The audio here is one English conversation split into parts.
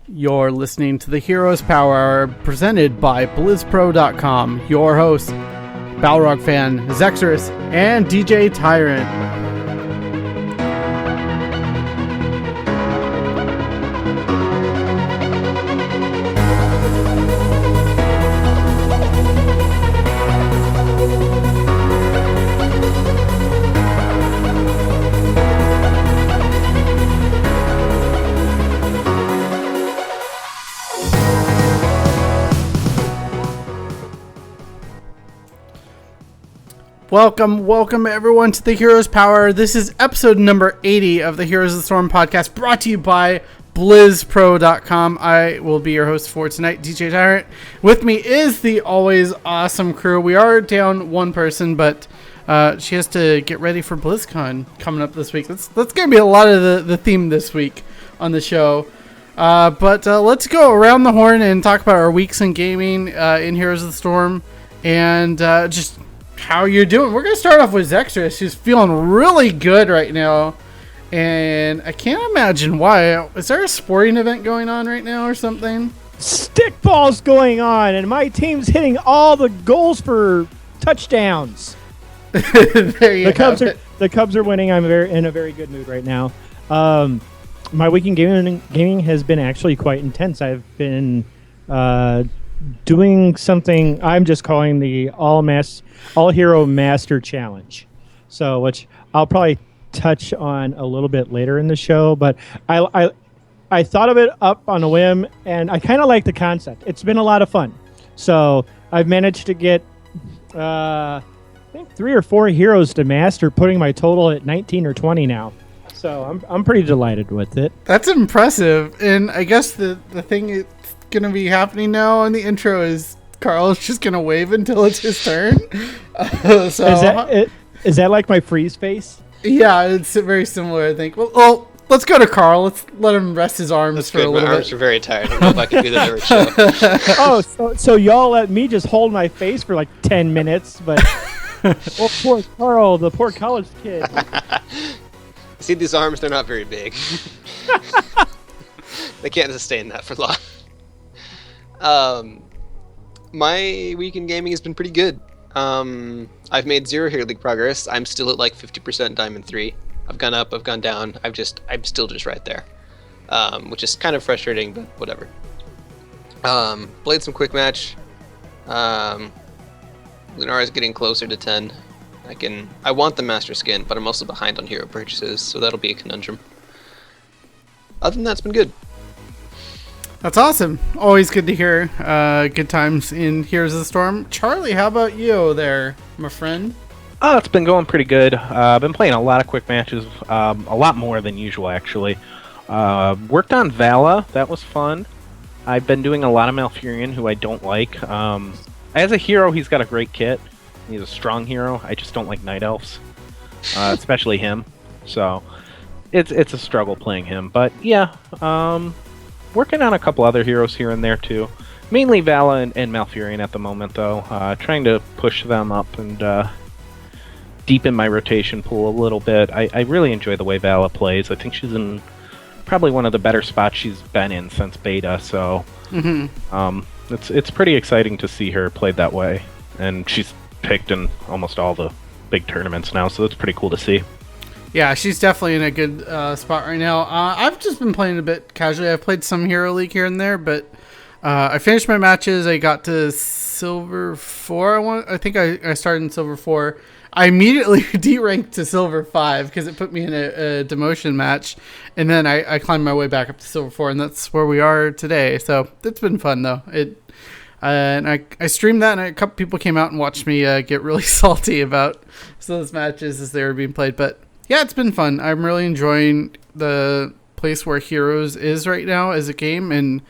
You're listening to the Heroes Powerhour presented by BlizzPro.com. Your host, Balrog fan, Zexorus, and DJ Tyrant. Welcome everyone to the Heroes Power. This is episode number 80 of the Heroes of the Storm podcast, brought to you by BlizzPro.com. I will be your host for tonight, DJ Tyrant. With me is the always awesome crew. We are down one person, but she has to get ready for BlizzCon coming up this week. That's going to be a lot of the theme this week on the show. But let's go around the horn and talk about our weeks in gaming in Heroes of the Storm and just how you're doing. We're going to start off with Zexorus, who's feeling really good right now. And I can't imagine why. Is there a sporting event going on right now or something? Stickball's going on, and my team's hitting all the goals for touchdowns. There you go. The Cubs are winning. I'm in a very good mood right now. My week in gaming has been actually quite intense. I've been doing something I'm just calling the All Hero Master Challenge. So, which I'll probably touch on a little bit later in the show, but I thought of it up on a whim, and I kind of like the concept. It's been a lot of fun. So I've managed to get I think 3 or 4 heroes to master, putting my total at 19 or 20 now. So I'm pretty delighted with it. That's impressive. And I guess the thing that's going to be happening now on the intro is Carl's just going to wave until it's his turn. Is that like my freeze face? Yeah, it's very similar, I think. Well, let's go to Carl. Let's let him rest his arms for a little bit. My arms are very tired. I don't know if I can do that every Oh, show. so y'all let me just hold my face for like 10 minutes, but oh, poor Carl, the poor college kid. See, these arms, they're not very big. They can't sustain that for long. My week in gaming has been pretty good. I've made 0 Hero League progress. I'm still at like 50% Diamond 3. I've gone up, I've gone down. I'm still just right there. Which is kind of frustrating, but whatever. Played some quick match. Lunara's getting closer to 10. I want the Master Skin, but I'm also behind on hero purchases, so that'll be a conundrum. Other than that, it's been good. That's awesome. Always good to hear good times in Heroes of the Storm. Charlie, how about you there, my friend? Oh, it's been going pretty good. I've been playing a lot of quick matches, a lot more than usual, actually. Worked on Vala. That was fun. I've been doing a lot of Malfurion, who I don't like. As a hero, he's got a great kit. He's a strong hero. I just don't like Night Elves, especially him. So it's a struggle playing him. But yeah, working on a couple other heroes here and there too. Mainly Vala and Malfurion at the moment, though. Trying to push them up and deepen my rotation pool a little bit. I really enjoy the way Vala plays. I think she's in probably one of the better spots she's been in since beta. So it's pretty exciting to see her played that way. And she's picked in almost all the big tournaments now, so it's pretty cool to see. Yeah, she's definitely in a good spot right now. I've just been playing a bit casually. I've played some Hero League here and there, but I finished my matches. I got to Silver 4. I think I started in Silver 4. I immediately deranked to Silver 5 because it put me in a demotion match, and then I climbed my way back up to Silver 4, and that's where we are today. So it's been fun, though. And I streamed that, and a couple people came out and watched me get really salty about some of those matches as they were being played. But yeah, it's been fun. I'm really enjoying the place where Heroes is right now as a game, and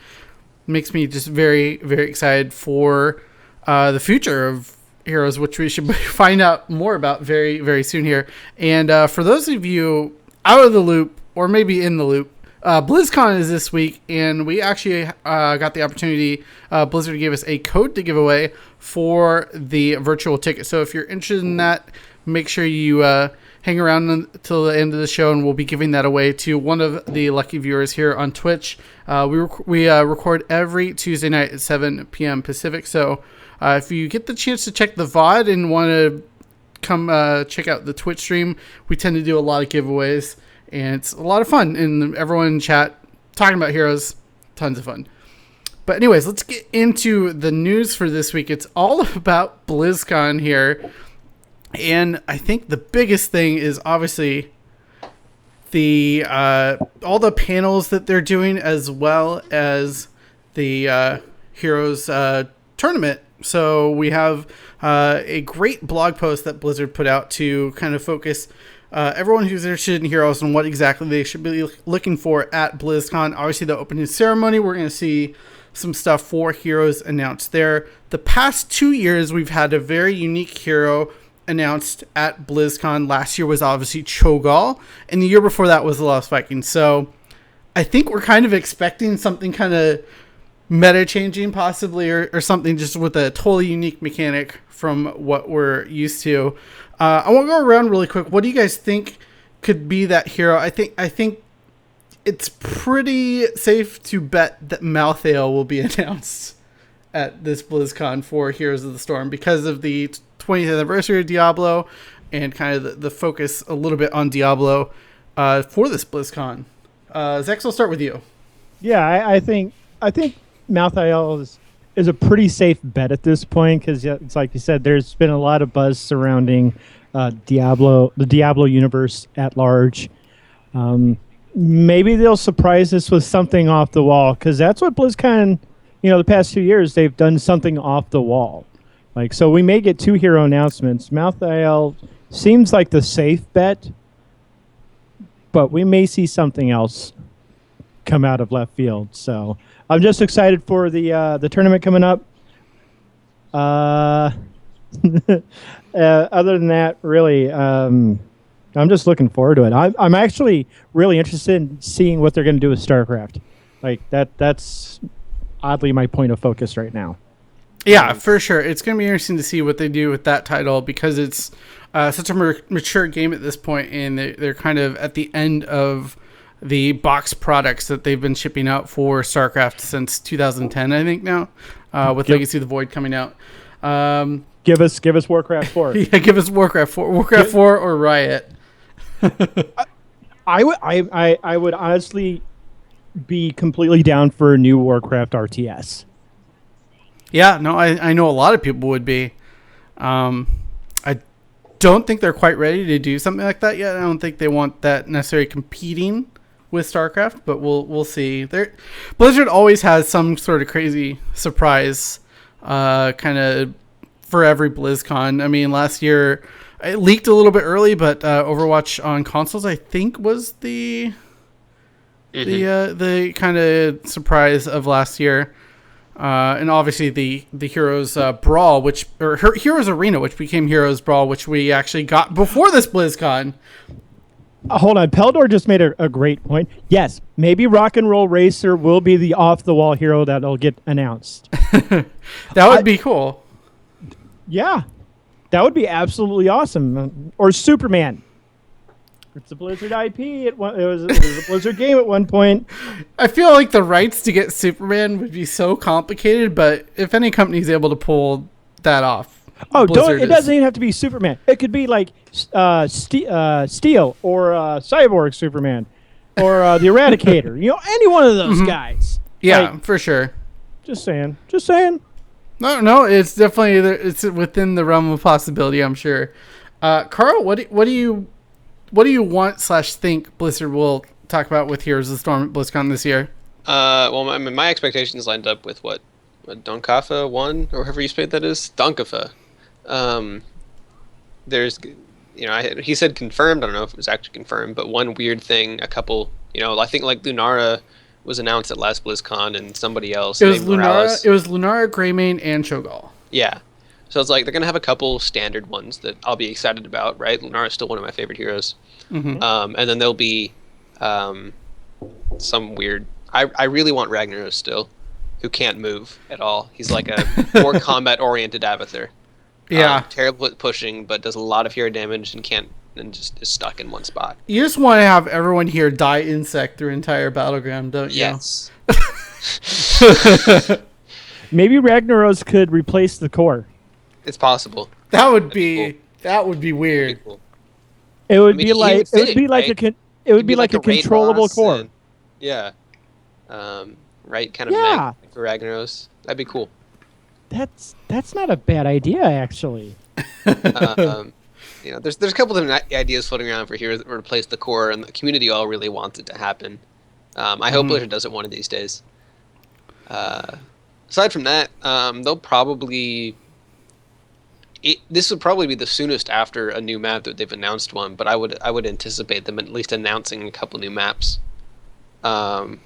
makes me just very, very excited for the future of Heroes, which we should find out more about very, very soon here. And for those of you out of the loop, or maybe in the loop, BlizzCon is this week, and we actually got the opportunity. Blizzard gave us a code to give away for the virtual ticket. So if you're interested in that, make sure you hang around until the end of the show, and we'll be giving that away to one of the lucky viewers here on Twitch. We record every Tuesday night at 7 p.m. Pacific, so if you get the chance to check the VOD and want to come check out the Twitch stream, we tend to do a lot of giveaways, and it's a lot of fun, and everyone in chat talking about Heroes, tons of fun. But anyways, let's get into the news for this week. It's all about BlizzCon here. And I think the biggest thing is obviously the all the panels that they're doing, as well as the Heroes tournament. So we have a great blog post that Blizzard put out to kind of focus everyone who's interested in Heroes and what exactly they should be looking for at BlizzCon. Obviously, the opening ceremony, we're going to see some stuff for Heroes announced there. The past 2 years, we've had a very unique hero announced at BlizzCon. Last year was obviously Cho'Gall, and the year before that was the Lost Vikings. So I think we're kind of expecting something kind of meta-changing possibly, or something just with a totally unique mechanic from what we're used to. I want to go around really quick. What do you guys think could be that hero? I think it's pretty safe to bet that Malthael will be announced at this BlizzCon for Heroes of the Storm because of the 20th anniversary of Diablo and kind of the focus a little bit on Diablo for this BlizzCon. Zex, I'll start with you. Yeah, I think Malthael is a pretty safe bet at this point because it's like you said, there's been a lot of buzz surrounding Diablo, the Diablo universe at large. Maybe they'll surprise us with something off the wall because that's what BlizzCon, the past 2 years, they've done something off the wall. Like, so we may get 2 hero announcements. Malthael seems like the safe bet, but we may see something else come out of left field. So I'm just excited for the tournament coming up. Other than that, really, I'm just looking forward to it. I'm actually really interested in seeing what they're going to do with StarCraft. Like that's oddly my point of focus right now. Yeah, for sure. It's going to be interesting to see what they do with that title because it's such a mature game at this point, and they're kind of at the end of the box products that they've been shipping out for StarCraft since 2010, I think now, with Legacy of the Void coming out. Give us Warcraft 4. Yeah, give us Warcraft 4. Warcraft 4 or Riot. I would honestly be completely down for a new Warcraft RTS. Yeah, no, I know a lot of people would be. I don't think they're quite ready to do something like that yet. I don't think they want that necessarily competing with StarCraft, but we'll see. Blizzard always has some sort of crazy surprise kind of for every BlizzCon. I mean, last year it leaked a little bit early, but Overwatch on consoles, I think, was the kind of surprise of last year. And obviously the Heroes Brawl, Heroes Arena, which became Heroes Brawl, which we actually got before this BlizzCon. Hold on, Peldor just made a great point. Yes, maybe Rock and Roll Racer will be the off-the-wall hero that'll get announced. That would be cool. Yeah, that would be absolutely awesome. Or Superman. It's a Blizzard IP. It was a Blizzard game at one point. I feel like the rights to get Superman would be so complicated, but if any company is able to pull that off, it doesn't even have to be Superman. It could be like Steel or Cyborg Superman or the Eradicator. Any one of those guys. Yeah, for sure. Just saying. No, it's definitely it's within the realm of possibility, I'm sure. Carl, what do you want/think Blizzard will talk about with Heroes of the Storm at BlizzCon this year? Well, my expectations lined up with what Donkafa won, or however you say that is, Donkafa. There's, he said confirmed. I don't know if it was actually confirmed, but one weird thing, I think like Lunara was announced at last BlizzCon, and somebody else. It was Lunara. It was Lunara, Greymane, and Cho'Gall. Yeah. So it's like they're gonna have a couple standard ones that I'll be excited about, right? Lunara is still one of my favorite heroes. Mm-hmm. And then there'll be some weird. I really want Ragnaros still, who can't move at all. He's like a more combat-oriented Abathur. Yeah. Terrible at pushing, but does a lot of hero damage and can't and just is stuck in one spot. You just want to have everyone here die insect through entire battleground, don't you? Yes. Maybe Ragnaros could replace the core. It's possible. That would That'd be cool. that would be weird. Pretty cool. It would I mean, be like would it would fit, be like right? it would be like like a raid controllable boss core. and- yeah. Right, kind of Yeah. mech for Ragnaros. That'd be cool. That's not a bad idea, actually. There's a couple different ideas floating around for here that replace the core, and the community all really wants it to happen. I hope Blizzard does it one of these days. Aside from that, they'll probably. This would probably be the soonest after a new map that they've announced one, but I would anticipate them at least announcing a couple new maps. I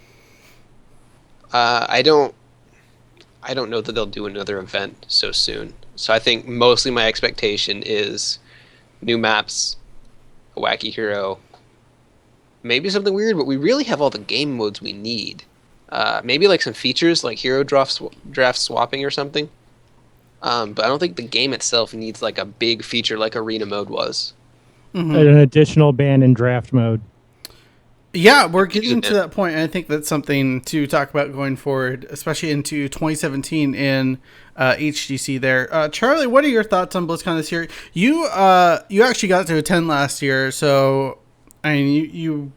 don't know that they'll do another event so soon. So I think mostly my expectation is new maps, a wacky hero, maybe something weird, but we really have all the game modes we need. Maybe like some features like hero draft swapping or something. But I don't think the game itself needs like a big feature like arena mode was. An additional ban in draft mode. Yeah, we're getting to that point, and I think that's something to talk about going forward, especially into 2017 in HGC there. Charlie, what are your thoughts on BlizzCon this year? You actually got to attend last year, so I mean, you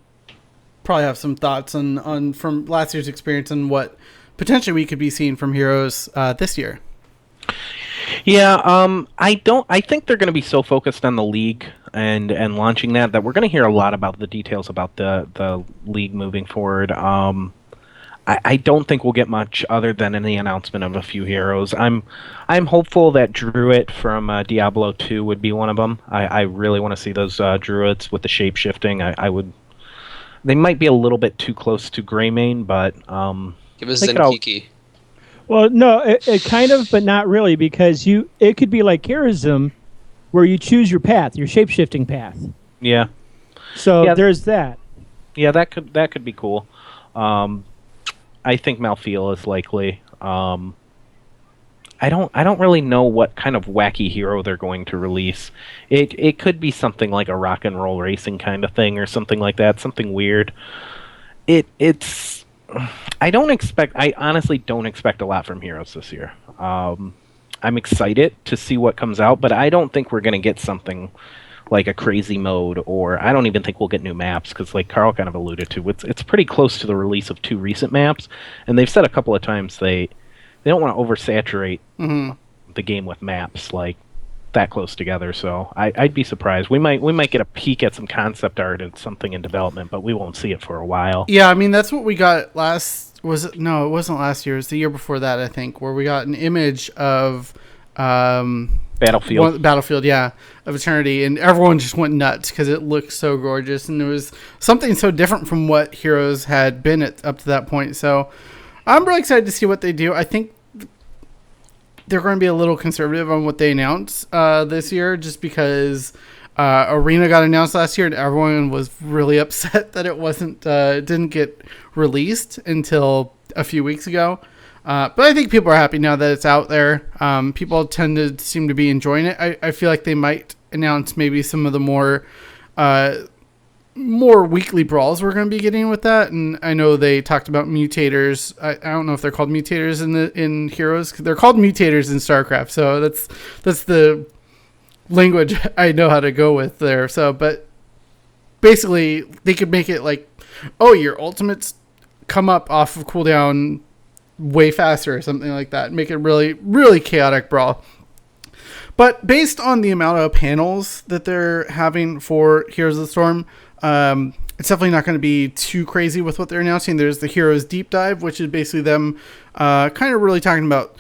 probably have some thoughts on from last year's experience and what potentially we could be seeing from Heroes this year. Yeah, I think they're going to be so focused on the league and launching that we're going to hear a lot about the details about the league moving forward. I don't think we'll get much other than any announcement of a few heroes. I'm hopeful that Druid from Diablo 2 would be one of them. I really want to see those Druids with the shape shifting. I would. They might be a little bit too close to Greymane, but Give us Zenkiki. Well, no, it kind of, but not really, because it could be like Charism, where you choose your path, your shape-shifting path. Yeah. So Yeah. there's that. Yeah, that could be cool. I think Malfeal is likely. I don't really know what kind of wacky hero they're going to release. It could be something like a rock and roll racing kind of thing or something like that, something weird. I honestly don't expect a lot from Heroes this year. I'm excited to see what comes out, but I don't think we're going to get something like a crazy mode, or I don't even think we'll get new maps, because like Carl kind of alluded to, it's pretty close to the release of 2 recent maps, and they've said a couple of times they don't want to oversaturate the game with maps like that close together. So I'd be surprised. We might get a peek at some concept art and something in development, but we won't see it for a while. Yeah, I mean that's what we got last. Was it? No, it wasn't last year. It was the year before that, I think, where we got an image of Battlefield, yeah, of Eternity, and everyone just went nuts because it looked so gorgeous, and it was something so different from what Heroes had been up to that point. So I'm really excited to see what they do. I think they're going to be a little conservative on what they announce this year, just because Arena got announced last year, and everyone was really upset that it didn't get released until a few weeks ago. But I think people are happy now that it's out there. People tend to seem to be enjoying it. I feel like they might announce maybe some of the more weekly brawls we're going to be getting with that. And I know they talked about mutators. I don't know if they're called mutators in Heroes. They're called mutators in StarCraft. So that's the language I know how to go with there. So, but basically they could make it like, oh, your ultimates come up off of cooldown way faster or something like that. Make it really, really chaotic brawl. But based on the amount of panels that they're having for Heroes of the Storm, it's definitely not going to be too crazy with what they're announcing. There's the Heroes Deep Dive, which is basically them kind of really talking about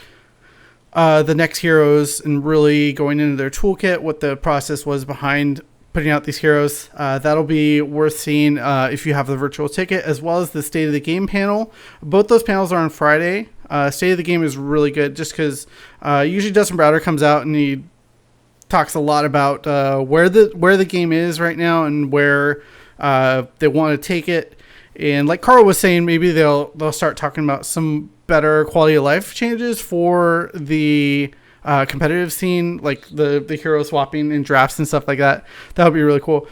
the next heroes and really going into their toolkit, what the process was behind putting out these heroes. That'll be worth seeing if you have the virtual ticket, as well as the State of the Game panel. Both those panels are on Friday. State of the Game is really good just because usually Justin Browder comes out and he talks a lot about where the game is right now and where they want to take it. And like Carl was saying, maybe they'll start talking about some better quality of life changes for the competitive scene, like the hero swapping in drafts and stuff like that. That would be really cool.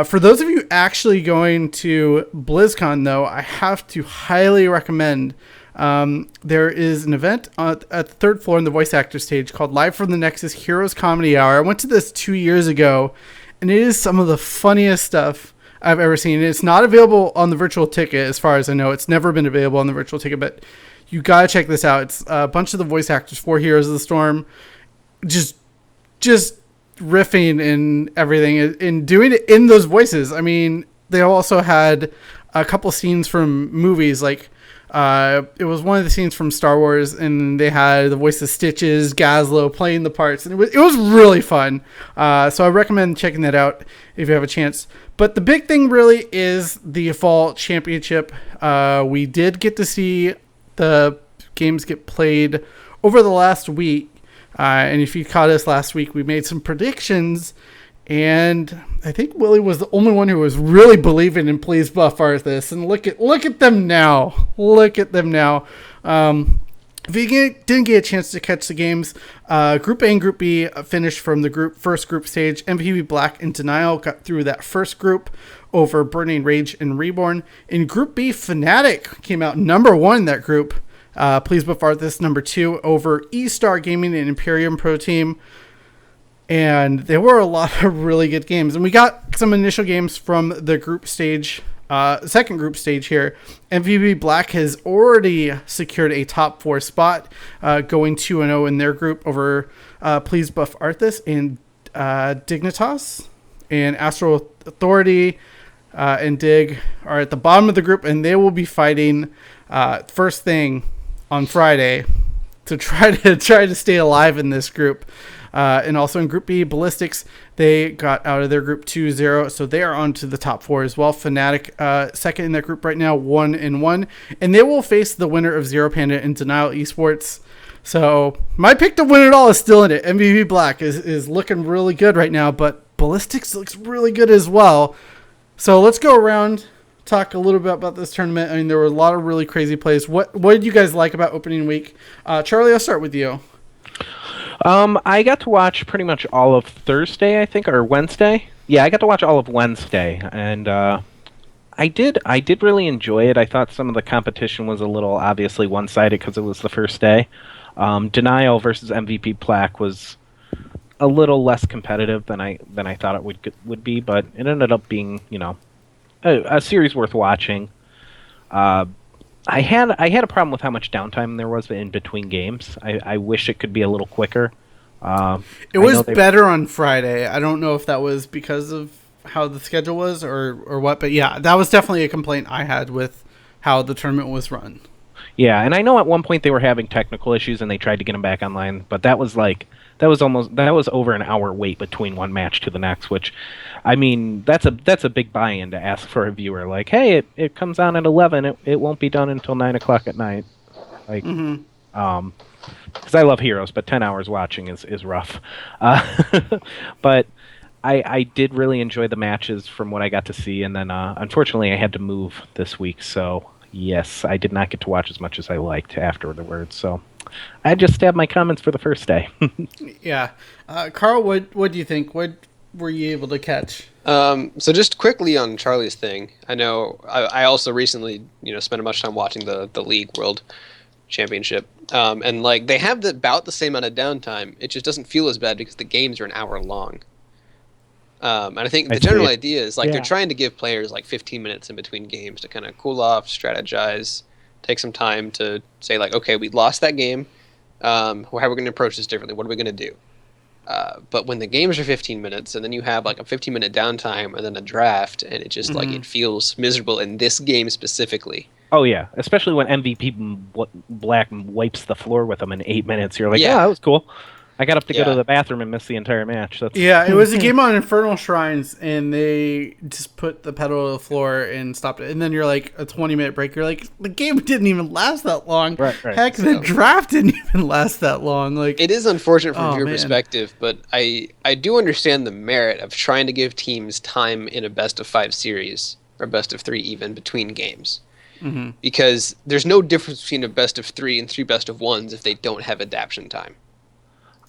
For those of you actually going to BlizzCon, though, I have to highly recommend. There is an event at the third floor in the voice actor stage called Live from the Nexus Heroes Comedy Hour. I went to this 2 years ago, and it is some of the funniest stuff I've ever seen. It's not available on the virtual ticket, as far as I know. It's never been available on the virtual ticket, but you gotta check this out. It's a bunch of the voice actors for Heroes of the Storm, just riffing and everything, and doing it in those voices. I mean, they also had a couple scenes from movies, like it was one of the scenes from Star Wars, and they had the voice of Stitches, Gazlo playing the parts, and it was really fun. So I recommend checking that out if you have a chance. But the big thing really is the Fall Championship. We did get to see the games get played over the last week, and if you caught us last week, we made some predictions. And I think Willie was the only one who was really believing in Please Buff Arthas. And look at them now. Look at them now. If you didn't get a chance to catch the games, Group A and Group B finished from the first group stage. MVP Black and Denial got through that first group over Burning Rage and Reborn. In Group B, Fnatic came out number 1 in that group. Please Buff Arthas number 2 over E-Star Gaming and Imperium Pro Team. And there were a lot of really good games. And we got some initial games from the group stage, second group stage here. MVP Black has already secured a top 4 spot, going 2-0 in their group over Please Buff Arthas and Dignitas. And Astral Authority and Dig are at the bottom of the group, and they will be fighting first thing on Friday to try to stay alive in this group. And also in Group B, Ballistics, they got out of their group 2-0, so they are on to the top 4 as well. Fnatic, second in that group right now, 1-1, and they will face the winner of Zero Panda and Denial Esports. So my pick to win it all is still in it. MVP Black is looking really good right now, but Ballistics looks really good as well. So let's go around, talk a little bit about this tournament. I mean, there were a lot of really crazy plays. What did you guys like about opening week? Charlie, I'll start with you. I got to watch pretty much all of Thursday, I think, or Wednesday. Yeah, I got to watch all of Wednesday, and I did really enjoy it. I thought some of the competition was a little obviously one-sided because it was the first day. Denial versus MVP Black was a little less competitive than I thought it would be, but it ended up being, a series worth watching. I had a problem with how much downtime there was in between games. I wish it could be a little quicker. It was better on Friday. I don't know if that was because of how the schedule was or what, but yeah, that was definitely a complaint I had with how the tournament was run. Yeah, and I know at one point they were having technical issues and they tried to get them back online, but that was over an hour wait between one match to the next, which, I mean, that's a big buy-in to ask for a viewer. Like, hey, it comes on at 11. It won't be done until 9 o'clock at night. Like, because I love Heroes, but 10 hours watching is rough. But I did really enjoy the matches from what I got to see, and then unfortunately I had to move this week, so yes, I did not get to watch as much as I liked afterwards. So I just have my comments for the first day. Yeah. Carl, what do you think? What were you able to catch? So just quickly on Charlie's thing, I know I also recently, spent much time watching the League World Championship. And like they have about the same amount of downtime. It just doesn't feel as bad because the games are an hour long. And I think the general idea is they're trying to give players like 15 minutes in between games to kind of cool off, strategize, take some time to say like, okay, we lost that game. How are we going to approach this differently? What are we going to do? But when the games are 15 minutes and then you have like a 15-minute downtime and then a draft, and it just like it feels miserable in this game specifically. Oh yeah, especially when MVP Black wipes the floor with them in 8 minutes. You're like, yeah, that was cool. I got up to go to the bathroom and miss the entire match. Yeah, it was a game on Infernal Shrines, and they just put the pedal to the floor and stopped it. And then you're like, a 20-minute break. You're like, the game didn't even last that long. Right. Heck, the draft didn't even last that long. Like, it is unfortunate from your perspective, but I do understand the merit of trying to give teams time in a best-of-5 series, or best-of-3 even, between games. Mm-hmm. Because there's no difference between a best-of-3 and 3 best-of-1s if they don't have adaptation time.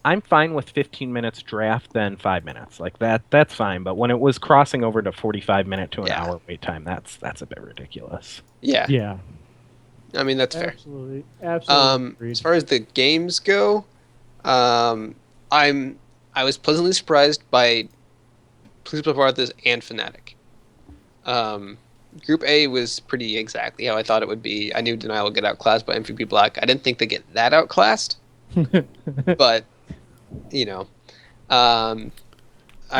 I'm fine with 15 minutes draft than 5 minutes. Like that's fine. But when it was crossing over to 45-minute to an Yeah. hour wait time, that's a bit ridiculous. Yeah. Yeah. I mean, that's fair. Absolutely. Absolutely. As far as the games go, I was pleasantly surprised by Please Before Arthas and Fnatic. Group A was pretty exactly how I thought it would be. I knew Denial would get outclassed by MVP Black. I didn't think they'd get that outclassed, but you know, I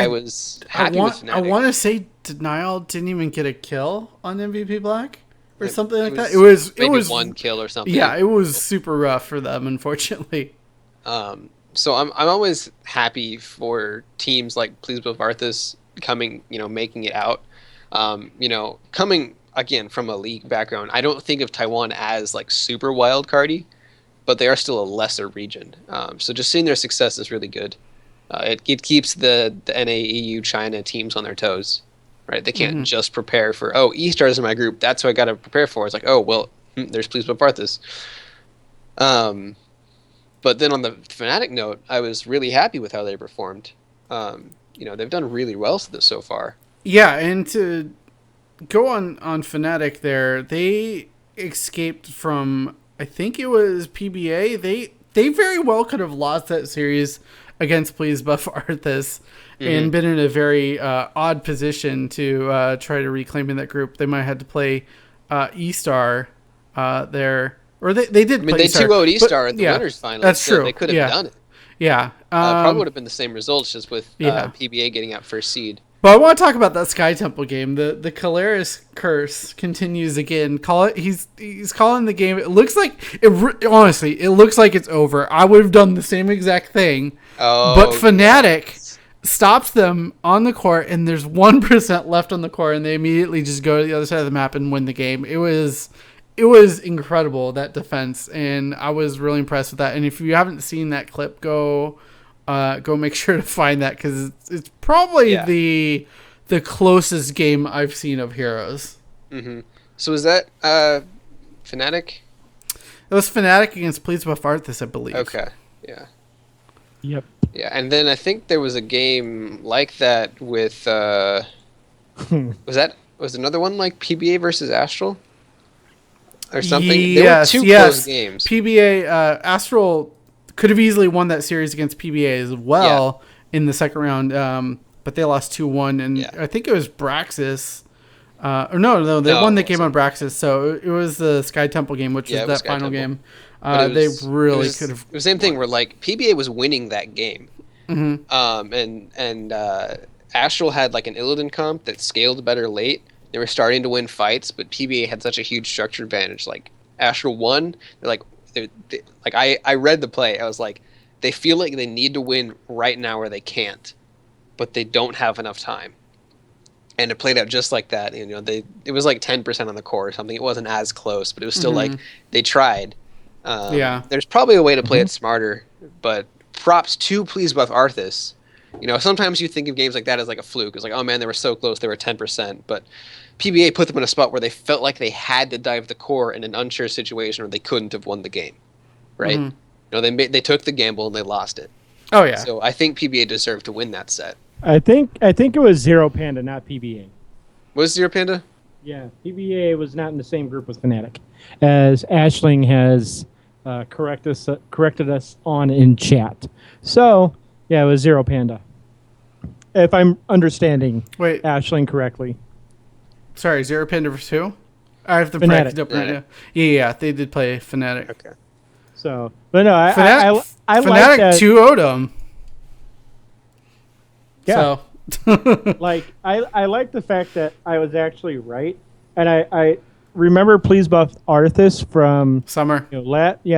was happy with Fnatic. I want to say Denial didn't even get a kill on MVP Black or something like that. It Maybe was one kill or something. Yeah, it was super rough for them, unfortunately. So I'm always happy for teams like Please Before Arthas coming, making it out. Coming again from a league background, I don't think of Taiwan as like super wild cardy, but they are still a lesser region. So just seeing their success is really good. It keeps the NA, EU, China teams on their toes, right? They can't just prepare for, E-Stars in my group, that's what I got to prepare for. It's like, there's Please Before Arthas. But then on the Fnatic note, I was really happy with how they performed. They've done really well so far. Yeah, and to go on Fnatic there, they escaped from, I think it was PBA. They very well could have lost that series against Please Buff Arthas and been in a very odd position to try to reclaim in that group. They might have had to play E-Star there. Or they did play they E-Star. 2-0'd E-Star at the winners final. That's true. They could have done it. Yeah. Probably would have been the same results just with PBA getting out first seed. But I want to talk about that Sky Temple game. The Caleris curse continues again. He's calling the game. It looks like honestly, it looks like it's over. I would have done the same exact thing. But Fnatic stops them on the court, and there's 1% left on the court, and they immediately just go to the other side of the map and win the game. It was incredible, that defense, and I was really impressed with that. And if you haven't seen that clip, go make sure to find that, because it's probably the closest game I've seen of Heroes. Mm-hmm. So is that Fnatic? It was Fnatic against Please Buff Arthas, I believe. Okay, yeah. Yep. Yeah, and then I think there was a game like that with was another one like PBA versus Astral or something? There were two close games. PBA Astral could have easily won that series against PBA as well in the second round, but they lost 2-1, and I think it was Braxis. They won the game on Braxis, so it was the Sky Temple game, which was that final game. They really could have. It was the same thing where like PBA was winning that game, and Astral had like an Illidan comp that scaled better late. They were starting to win fights, but PBA had such a huge structure advantage. Like Astral won, I read the play. I was like, they feel like they need to win right now, or they can't, but they don't have enough time. And it played out just like that. It was like 10% on the core or something. It wasn't as close, but it was still like they tried. There's probably a way to play it smarter, but props to Please Buff Arthas. Sometimes you think of games like that as like a fluke. It's like, oh man, they were so close, they were 10%. But PBA put them in a spot where they felt like they had to dive the core in an unsure situation, or they couldn't have won the game, right? They took the gamble and they lost it. Oh yeah. So I think PBA deserved to win that set. I think it was Zero Panda, not PBA. Was Zero Panda? Yeah, PBA was not in the same group with Fnatic, as Ashling has corrected us on in chat. So yeah, it was Zero Panda. If I'm understanding Ashling correctly. Sorry, Zero Panda versus who? I have to Fnatic. practice up right now. Yeah, they did play Fnatic. Okay. So, but no, I Fnatic like that. 2-0'd them. Yeah. So. I like the fact that I was actually right, and I remember Please Buff Arthas from Summer.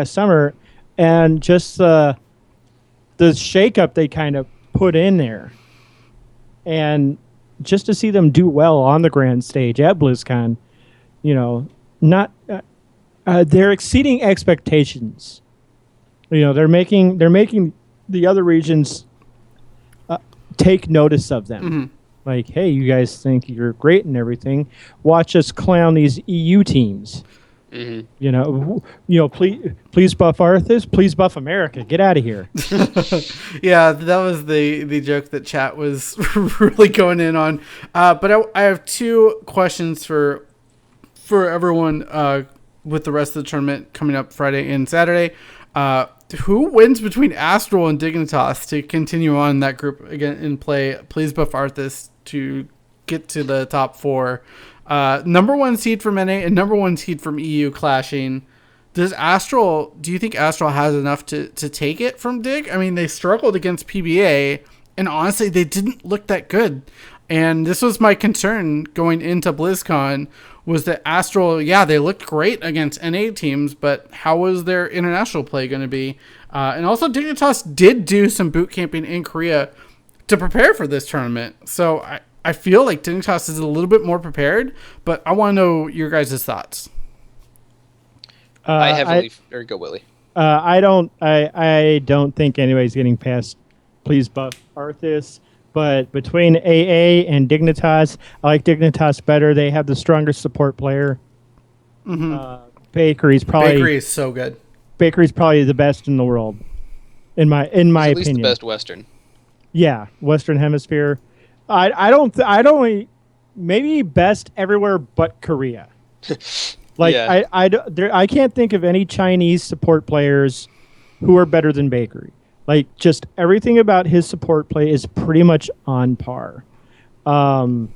Summer, and just the shakeup they kind of put in there, and just to see them do well on the grand stage at BlizzCon, not they're exceeding expectations. They're making the other regions take notice of them. Like, hey, you guys think you're great and everything. Watch us clown these EU teams. Please buff Arthas, please buff America. Get out of here. Yeah, that was the joke that chat was really going in on. But I have two questions for everyone with the rest of the tournament coming up Friday and Saturday. Who wins between Astral and Dignitas to continue on that group again in play? Please buff Arthas to get to the top 4. Number 1 seed from NA and number 1 seed from EU clashing. Do you think Astral has enough to take it from Dig? I mean, they struggled against PBA, and honestly, they didn't look that good. And this was my concern going into BlizzCon, was that Astral, they looked great against NA teams, but how was their international play going to be? And also, Dignitas did do some boot camping in Korea to prepare for this tournament. So I feel like Dignitas is a little bit more prepared, but I want to know your guys' thoughts. Go Willie. I don't think anybody's getting past please buff Arthas. But between AA and Dignitas, I like Dignitas better. They have the strongest support player. Mm-hmm. Bakery is so good. Bakery's probably the best in the world, in my opinion. At least the best Western. Yeah, Western Hemisphere. Maybe best everywhere but Korea. I can't think of any Chinese support players who are better than Bakery. Like, just everything about his support play is pretty much on par. And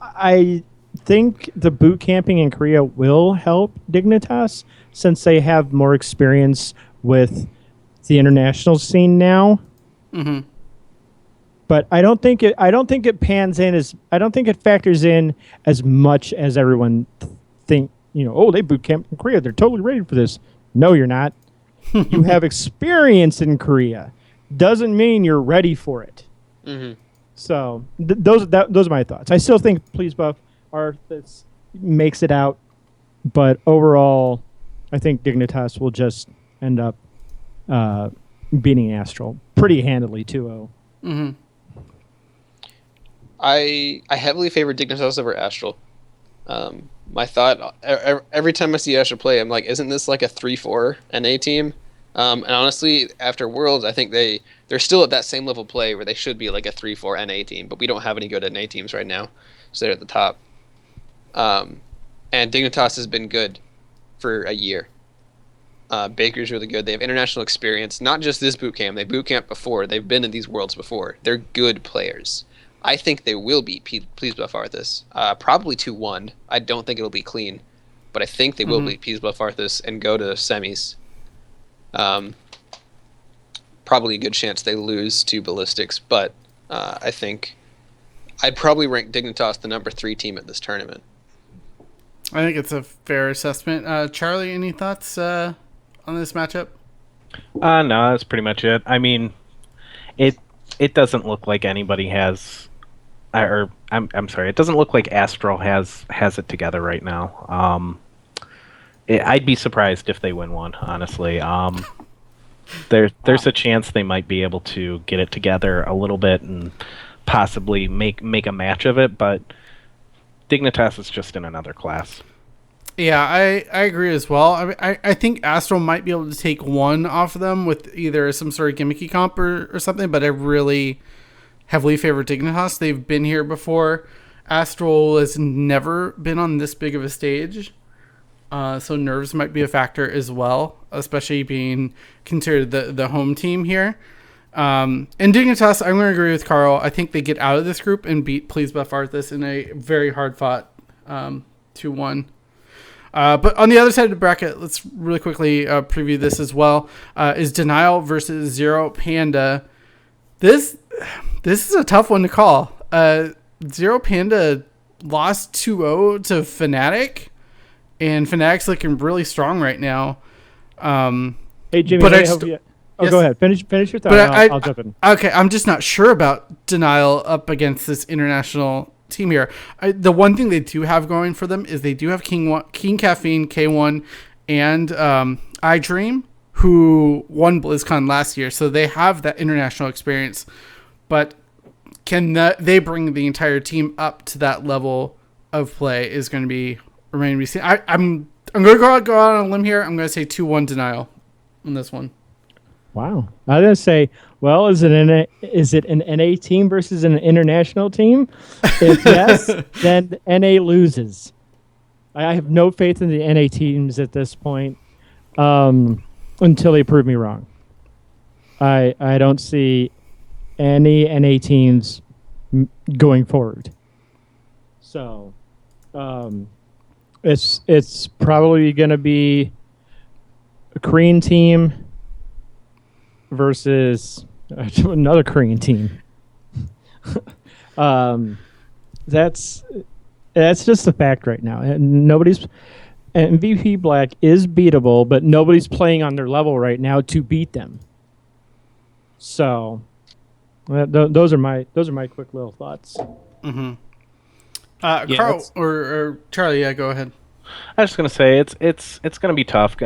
I think the boot camping in Korea will help Dignitas since they have more experience with the international scene now. Mm-hmm. But I don't think it factors in as much as everyone think. They boot camp in Korea. They're totally ready for this. No, you're not. You have experience in Korea. Doesn't mean you're ready for it. Mm-hmm. So those are my thoughts. I still think please buff Arthas makes it out, but overall, I think Dignitas will just end up beating Astral pretty handily 2-0. Mm-hmm. I heavily favor Dignitas over Astral. My thought, every time I see Astral play, I'm like, isn't this like a 3-4 NA team? And honestly, after Worlds, I think they're still at that same level play where they should be like a 3-4 NA team, but we don't have any good NA teams right now, so they're at the top. And Dignitas has been good for a year. Baker's really good. They have international experience, not just this boot camp. They boot camped before. They've been in these Worlds before. They're good players. I think they will beat Please Buff Arthas. Probably 2-1. I don't think it'll be clean, but I think they will beat Please Buff Arthas and go to semis. Probably a good chance they lose to Ballistics, but I think I'd probably rank Dignitas the number 3 team at this tournament. I think it's a fair assessment. Charlie, any thoughts on this matchup? No, that's pretty much it. I mean, it doesn't look like anybody has, or I'm sorry, it doesn't look like Astral has it together right now. I'd be surprised if they win one, honestly. There's a chance they might be able to get it together a little bit and possibly make a match of it, but Dignitas is just in another class. Yeah, I agree as well. I think Astral might be able to take one off of them with either some sort of gimmicky comp or something, but I really heavily favor Dignitas. They've been here before. Astral has never been on this big of a stage, so nerves might be a factor as well, especially being considered the home team here. And Dignitas, I'm going to agree with Carl. I think they get out of this group and beat Please Buff Arthas in a very hard-fought 2-1. But on the other side of the bracket, let's really quickly preview this as well, is Denial versus Zero Panda. This is a tough one to call. Zero Panda lost 2-0 to Fnatic, and Fnatic's looking really strong right now. Hey, Jimmy, but yes. Go ahead. Finish your thought. I'll jump in. Okay, I'm just not sure about Denial up against this international team here. The one thing they do have going for them is they do have King Caffeine, K1, and iDream, who won BlizzCon last year, so they have that international experience. But can they bring the entire team up to that level of play is going to be remaining to be seen. I'm going to go out on a limb here. I'm going to say 2-1 denial on this one. Wow. I was going to say, well, is it an NA team versus an international team? If yes, then NA loses. I have no faith in the NA teams at this point until they prove me wrong. I don't see any NA teams going forward. So it's probably going to be a Korean team versus another Korean team. That's just the fact right now. And MVP Black is beatable, but nobody's playing on their level right now to beat them. So those are my quick little thoughts. Mm-hmm. Carl or Charlie, go ahead. I was just gonna say it's gonna be tough,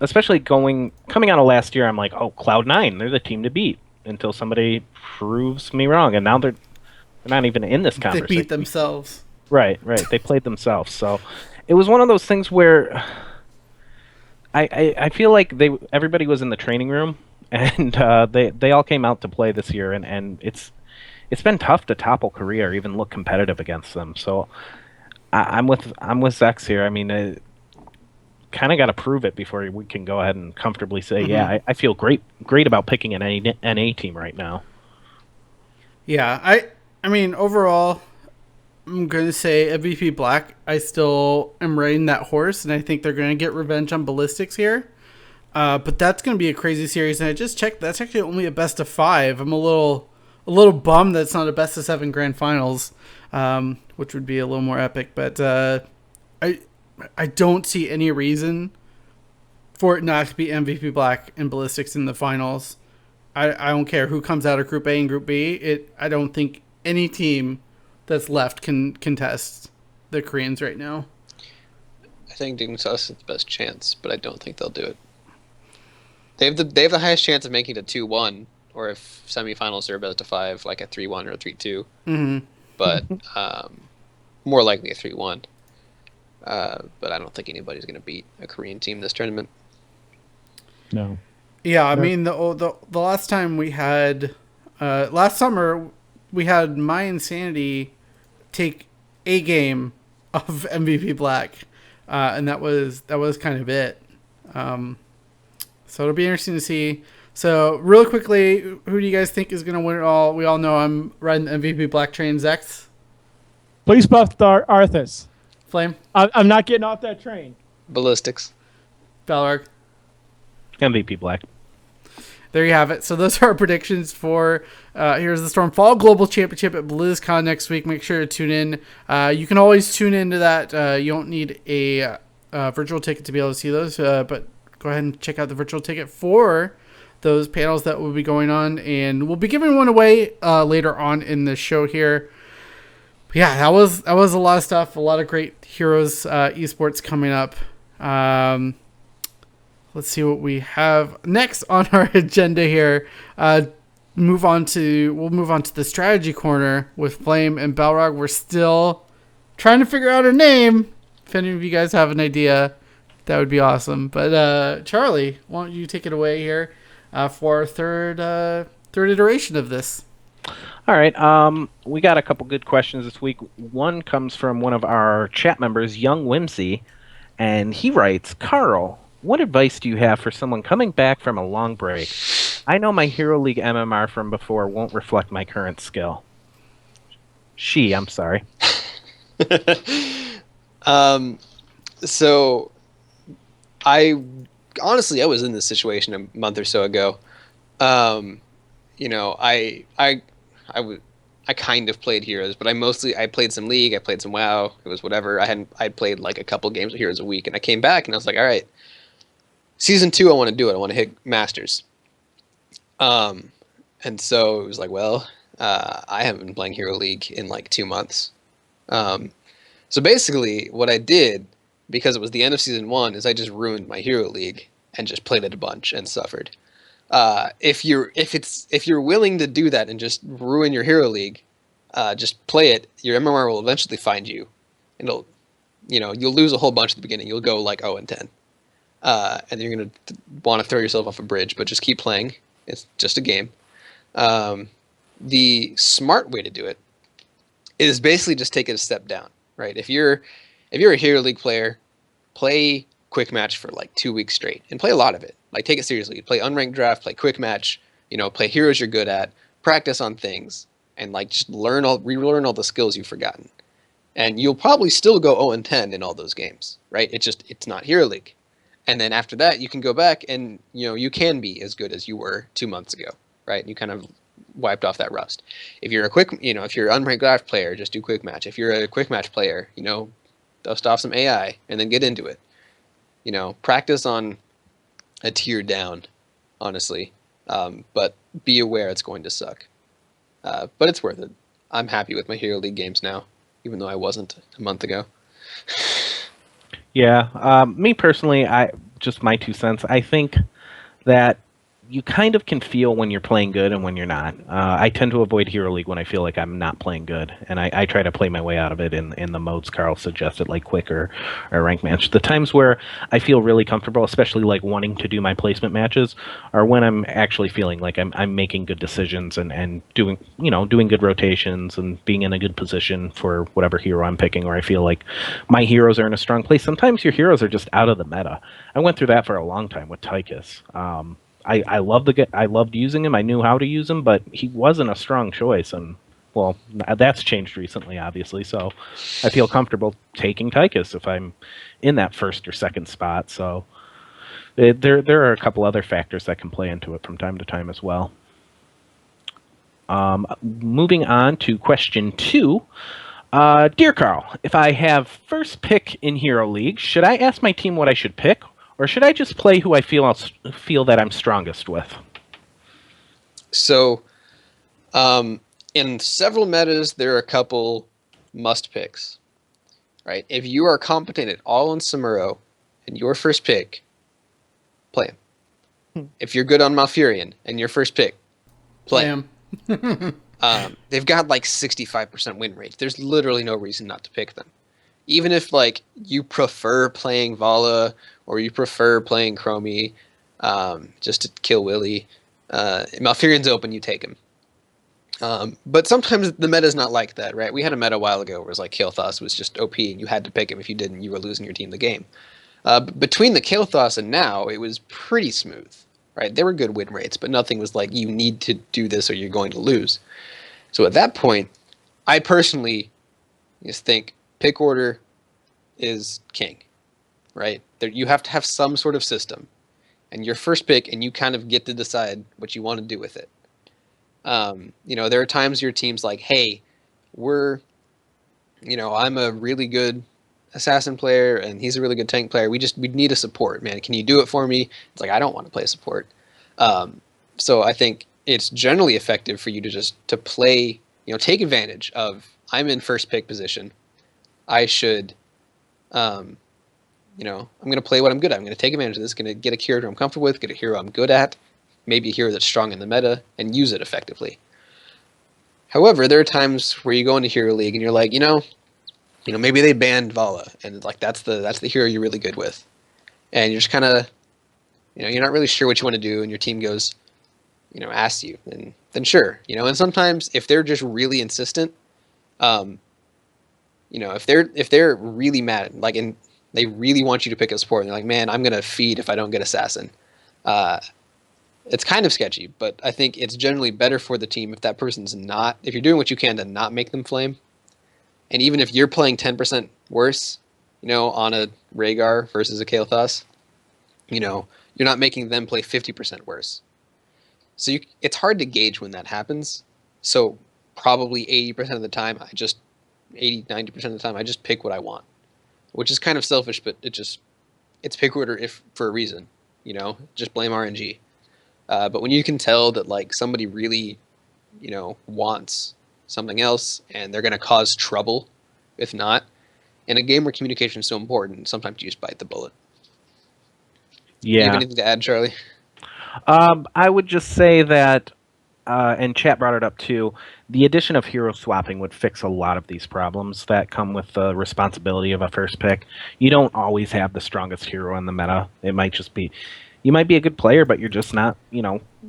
especially coming out of last year. I'm like, oh, Cloud9, they're the team to beat until somebody proves me wrong, and now they're not even in this conversation. They beat themselves. Right. They played themselves. So it was one of those things where I feel like everybody was in the training room, and they all came out to play this year, and it's been tough to topple Korea or even look competitive against them. So I'm with Zex here. I mean, kind of got to prove it before we can go ahead and comfortably say, yeah, I feel great about picking an NA team right now. Yeah, I mean, overall, I'm going to say MVP Black. I still am riding that horse, and I think they're going to get revenge on Ballistics here. But that's going to be a crazy series, and I just checked. That's actually only a best of 5. I'm a little bummed that's not a best of 7 grand finals, which would be a little more epic. But I don't see any reason for it not to be MVP Black and Ballistics in the finals. I don't care who comes out of Group A and Group B. I don't think any team that's left can contest the Koreans right now. I think Dingsus has the best chance, but I don't think they'll do it. They have the highest chance of making it a 2-1, or if semifinals are a best of 5, like a 3-1 or a 3-2. Mm-hmm. But more likely a 3-1. But I don't think anybody's going to beat a Korean team this tournament. No. Yeah, I mean the last time we had last summer we had My Insanity take a game of MVP Black, and that was kind of it. So it'll be interesting to see. So really quickly, who do you guys think is going to win it all? We all know I'm riding the MVP Black train. Zex, please buff Arthas. Flame, I'm not getting off that train. Ballistics. Balrog. MVP Black. There you have it. So those are our predictions for Here's the Storm Fall Global Championship at BlizzCon next week. Make sure to tune in. You can always tune into that. You don't need a virtual ticket to be able to see those, but go ahead and check out the virtual ticket for those panels that will be going on, and we'll be giving one away later on in the show here. But yeah, that was a lot of stuff. A lot of great Heroes esports coming up. Let's see what we have next on our agenda here. We'll move on to the strategy corner with Flame and Balrog. We're still trying to figure out a name. If any of you guys have an idea, that would be awesome. But Charlie, why don't you take it away here for our third iteration of this? All right. We got a couple good questions this week. One comes from one of our chat members, Young Whimsy, and he writes, Carl, what advice do you have for someone coming back from a long break? I know my Hero League MMR from before won't reflect my current skill. I'm sorry. So I was in this situation a month or so ago. I kind of played Heroes, but I played some League, I played some WoW, it was whatever. I'd played like a couple games of Heroes a week, and I came back and I was like, all right, Season 2 I want to do it. I want to hit Masters. And so it was like, well, I haven't been playing Hero League in like 2 months. So basically what I did, because it was the end of Season 1, is I just ruined my Hero League and just played it a bunch and suffered. If you're willing to do that and just ruin your Hero League, just play it. Your MMR will eventually find you. it'll, you'll lose a whole bunch at the beginning. You'll go like 0-10, and then you're gonna want to throw yourself off a bridge. But just keep playing. It's just a game. The smart way to do it is basically just take it a step down, right? If you're a Hero League player, play quick match for like 2 weeks straight and play a lot of it. Like take it seriously. Play unranked draft, play quick match, play heroes you're good at, practice on things, and like just relearn all the skills you've forgotten. And you'll probably still go 0-10 in all those games, right? It's not Hero League. And then after that, you can go back and you can be as good as you were 2 months ago, right? You kind of wiped off that rust. If you're if you're an unranked draft player, just do quick match. If you're a quick match player, dust off some AI and then get into it. Practice on a tier down, honestly. But be aware it's going to suck. But it's worth it. I'm happy with my Hero League games now, even though I wasn't a month ago. Yeah, me personally, just my 2 cents. I think that you kind of can feel when you're playing good and when you're not. I tend to avoid Hero League when I feel like I'm not playing good, and I try to play my way out of it in the modes Carl suggested, like quick or rank match. The times where I feel really comfortable, especially like wanting to do my placement matches, are when I'm actually feeling like I'm making good decisions and doing good rotations and being in a good position for whatever hero I'm picking, or I feel like my heroes are in a strong place. Sometimes your heroes are just out of the meta. I went through that for a long time with Tychus. I loved using him. I knew how to use him, but he wasn't a strong choice. And well, that's changed recently, obviously. So I feel comfortable taking Tychus if I'm in that first or second spot. So there are a couple other factors that can play into it from time to time as well. Moving on to question 2. Dear Carl, if I have first pick in Hero League, should I ask my team what I should pick? Or should I just play who I feel that I'm strongest with? So, in several metas, there are a couple must picks, right? If you are competent at all in Samuro and your first pick, play him. If you're good on Malfurion and your first pick, play him. They've got like 65% win rate. There's literally no reason not to pick them. Even if like you prefer playing Vala or you prefer playing Chromie just to kill Willy, Malfurion's open, you take him. But sometimes the meta's not like that, right? We had a meta a while ago where it was like Kael'thas was just OP and you had to pick him. If you didn't, you were losing your team the game. Between the Kael'thas and now, it was pretty smooth, right? There were good win rates, but nothing was like you need to do this or you're going to lose. So at that point, I personally just think pick order is king, right? You have to have some sort of system, and your first pick, and you kind of get to decide what you want to do with it. There are times your team's like, hey, I'm a really good assassin player, and he's a really good tank player. We need a support, man. Can you do it for me? It's like, I don't want to play support. So I think it's generally effective for you to play, take advantage of, I'm in first pick position. I should, I'm going to play what I'm good at. I'm going to take advantage of this, going to get a character I'm comfortable with, get a hero I'm good at, maybe a hero that's strong in the meta, and use it effectively. However, there are times where you go into Hero League and you're like, maybe they banned Vala, and like that's the hero you're really good with, and you're just kind of, you're not really sure what you want to do, and your team goes, asks you, and then sure, and sometimes if they're just really insistent, if they're really mad, like, and they really want you to pick a support, and they're like, man, I'm gonna feed if I don't get assassin. It's kind of sketchy, but I think it's generally better for the team if that person's not, if you're doing what you can to not make them flame. And even if you're playing 10% worse, on a Rhaegar versus a Kael'thas, you're not making them play 50% worse. So it's hard to gauge when that happens. So probably 80% of the time, 90% of the time, I just pick what I want, which is kind of selfish, but it's pick order for a reason, just blame RNG. But when you can tell that like somebody really, wants something else and they're going to cause trouble if not, in a game where communication is so important, sometimes you just bite the bullet. Yeah. You have anything to add, Charlie? I would just say that and chat brought it up too, the addition of hero swapping would fix a lot of these problems that come with the responsibility of a first pick. You don't always have the strongest hero in the meta. It might just be, you might be a good player, but you're just not,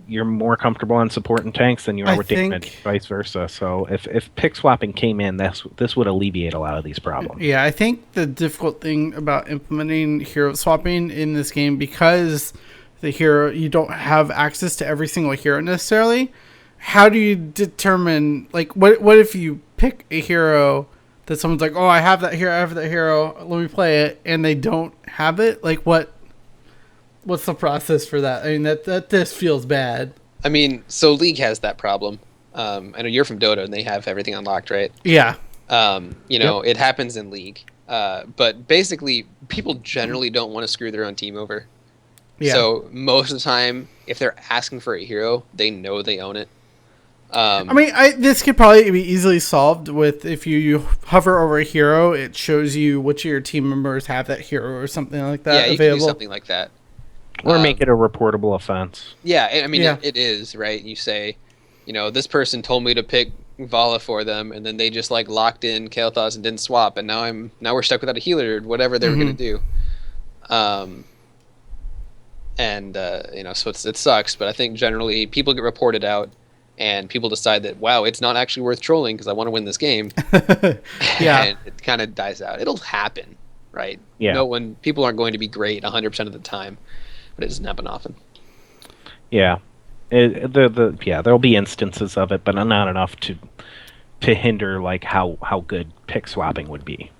you're more comfortable on support and tanks than you are with damage, vice versa. So if pick swapping came in, this would alleviate a lot of these problems. Yeah, I think the difficult thing about implementing hero swapping in this game, because the hero, you don't have access to every single hero necessarily. How do you determine, like, what if you pick a hero that someone's like, oh, I have that hero, let me play it, and they don't have it? Like, what's the process for that? I mean, that this feels bad. I mean, so League has that problem. I know you're from Dota, and they have everything unlocked, right? Yeah. It happens in League. But basically, people generally don't want to screw their own team over. Yeah. So most of the time, if they're asking for a hero, they know they own it. I mean, this could probably be easily solved with, if you hover over a hero, it shows you which of your team members have that hero or something like that. Yeah, you can do something like that. Or make it a reportable offense. Yeah, I mean, it is, right? You say, this person told me to pick Vala for them, and then they just locked in Kael'thas and didn't swap, and now we're stuck without a healer or whatever they were going to do. So it sucks, but I think generally people get reported out, and people decide that, wow, it's not actually worth trolling because I want to win this game. Yeah. And it kind of dies out. It'll happen, right? Yeah. People aren't going to be great 100% of the time, but it doesn't happen often. Yeah. There'll be instances of it, but not enough to hinder how good pick swapping would be.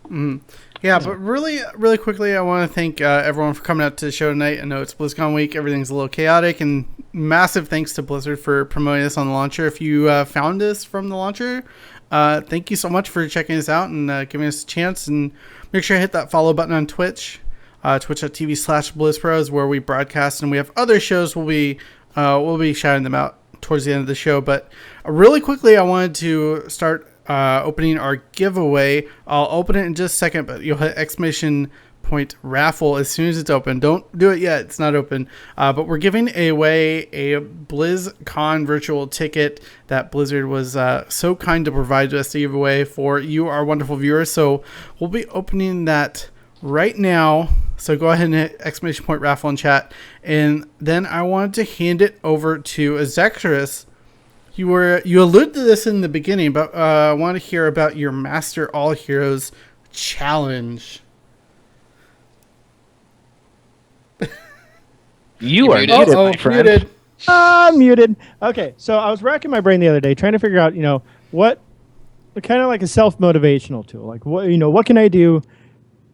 Mm. Yeah, but really, really quickly, I want to thank everyone for coming out to the show tonight. I know it's BlizzCon week. Everything's a little chaotic, and massive thanks to Blizzard for promoting us on the launcher. If you found us from the launcher, thank you so much for checking us out and giving us a chance. And make sure to hit that follow button on Twitch, twitch.tv/BlizzPros, where we broadcast, and we have other shows. We'll be shouting them out towards the end of the show. But really quickly, I wanted to start opening our giveaway. I'll open it in just a second, but you'll hit exclamation point raffle as soon as it's open. Don't do it yet, it's not open, but we're giving away a BlizzCon virtual ticket that Blizzard was so kind to provide us to give away for you, our wonderful viewers. So we'll be opening that right now, so go ahead and hit exclamation point raffle in chat. And then I wanted to hand it over to Azextrus. You alluded to this in the beginning, but I want to hear about your Master All Heroes challenge. You are muted, my friend. Muted. Okay, so I was racking my brain the other day trying to figure out, what kind of like a self-motivational tool. Like, what can I do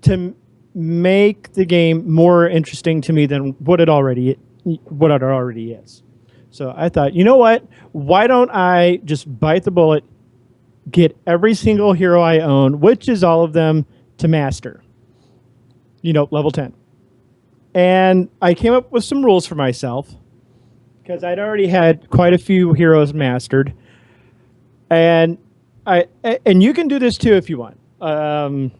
to make the game more interesting to me than what it already is. So I thought, you know what? Why don't I just bite the bullet, get every single hero I own, which is all of them, to master. Level 10. And I came up with some rules for myself because I'd already had quite a few heroes mastered. And you can do this too if you want.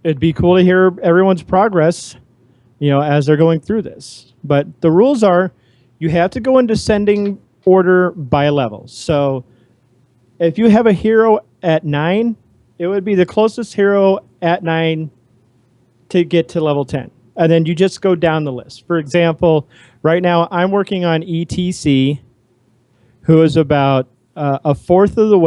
It'd be cool to hear everyone's progress, as they're going through this. But the rules are, you have to go in descending order by level. So if you have a hero at 9, it would be the closest hero at 9 to get to level 10. And then you just go down the list. For example, right now I'm working on ETC, who is about a fourth of the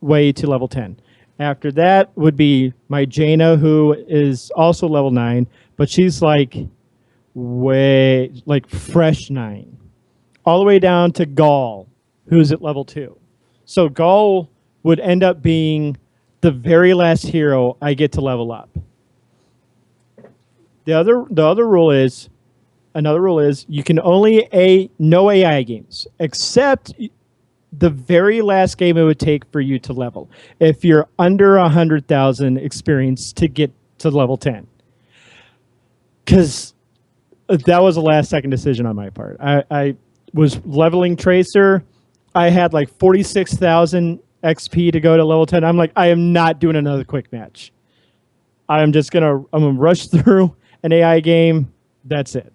way to level 10. After that would be my Jaina, who is also level 9, but she's fresh 9. All the way down to Gaul, who's at level 2. So Gaul would end up being the very last hero I get to level up. Another rule is you can only no AI games, except the very last game it would take for you to level. If you're under 100,000 experience to get to level 10. Because that was a last second decision on my part. I was leveling Tracer. I had 46,000 XP to go to level 10. I'm like, I am not doing another quick match. I'm gonna rush through an AI game. That's it.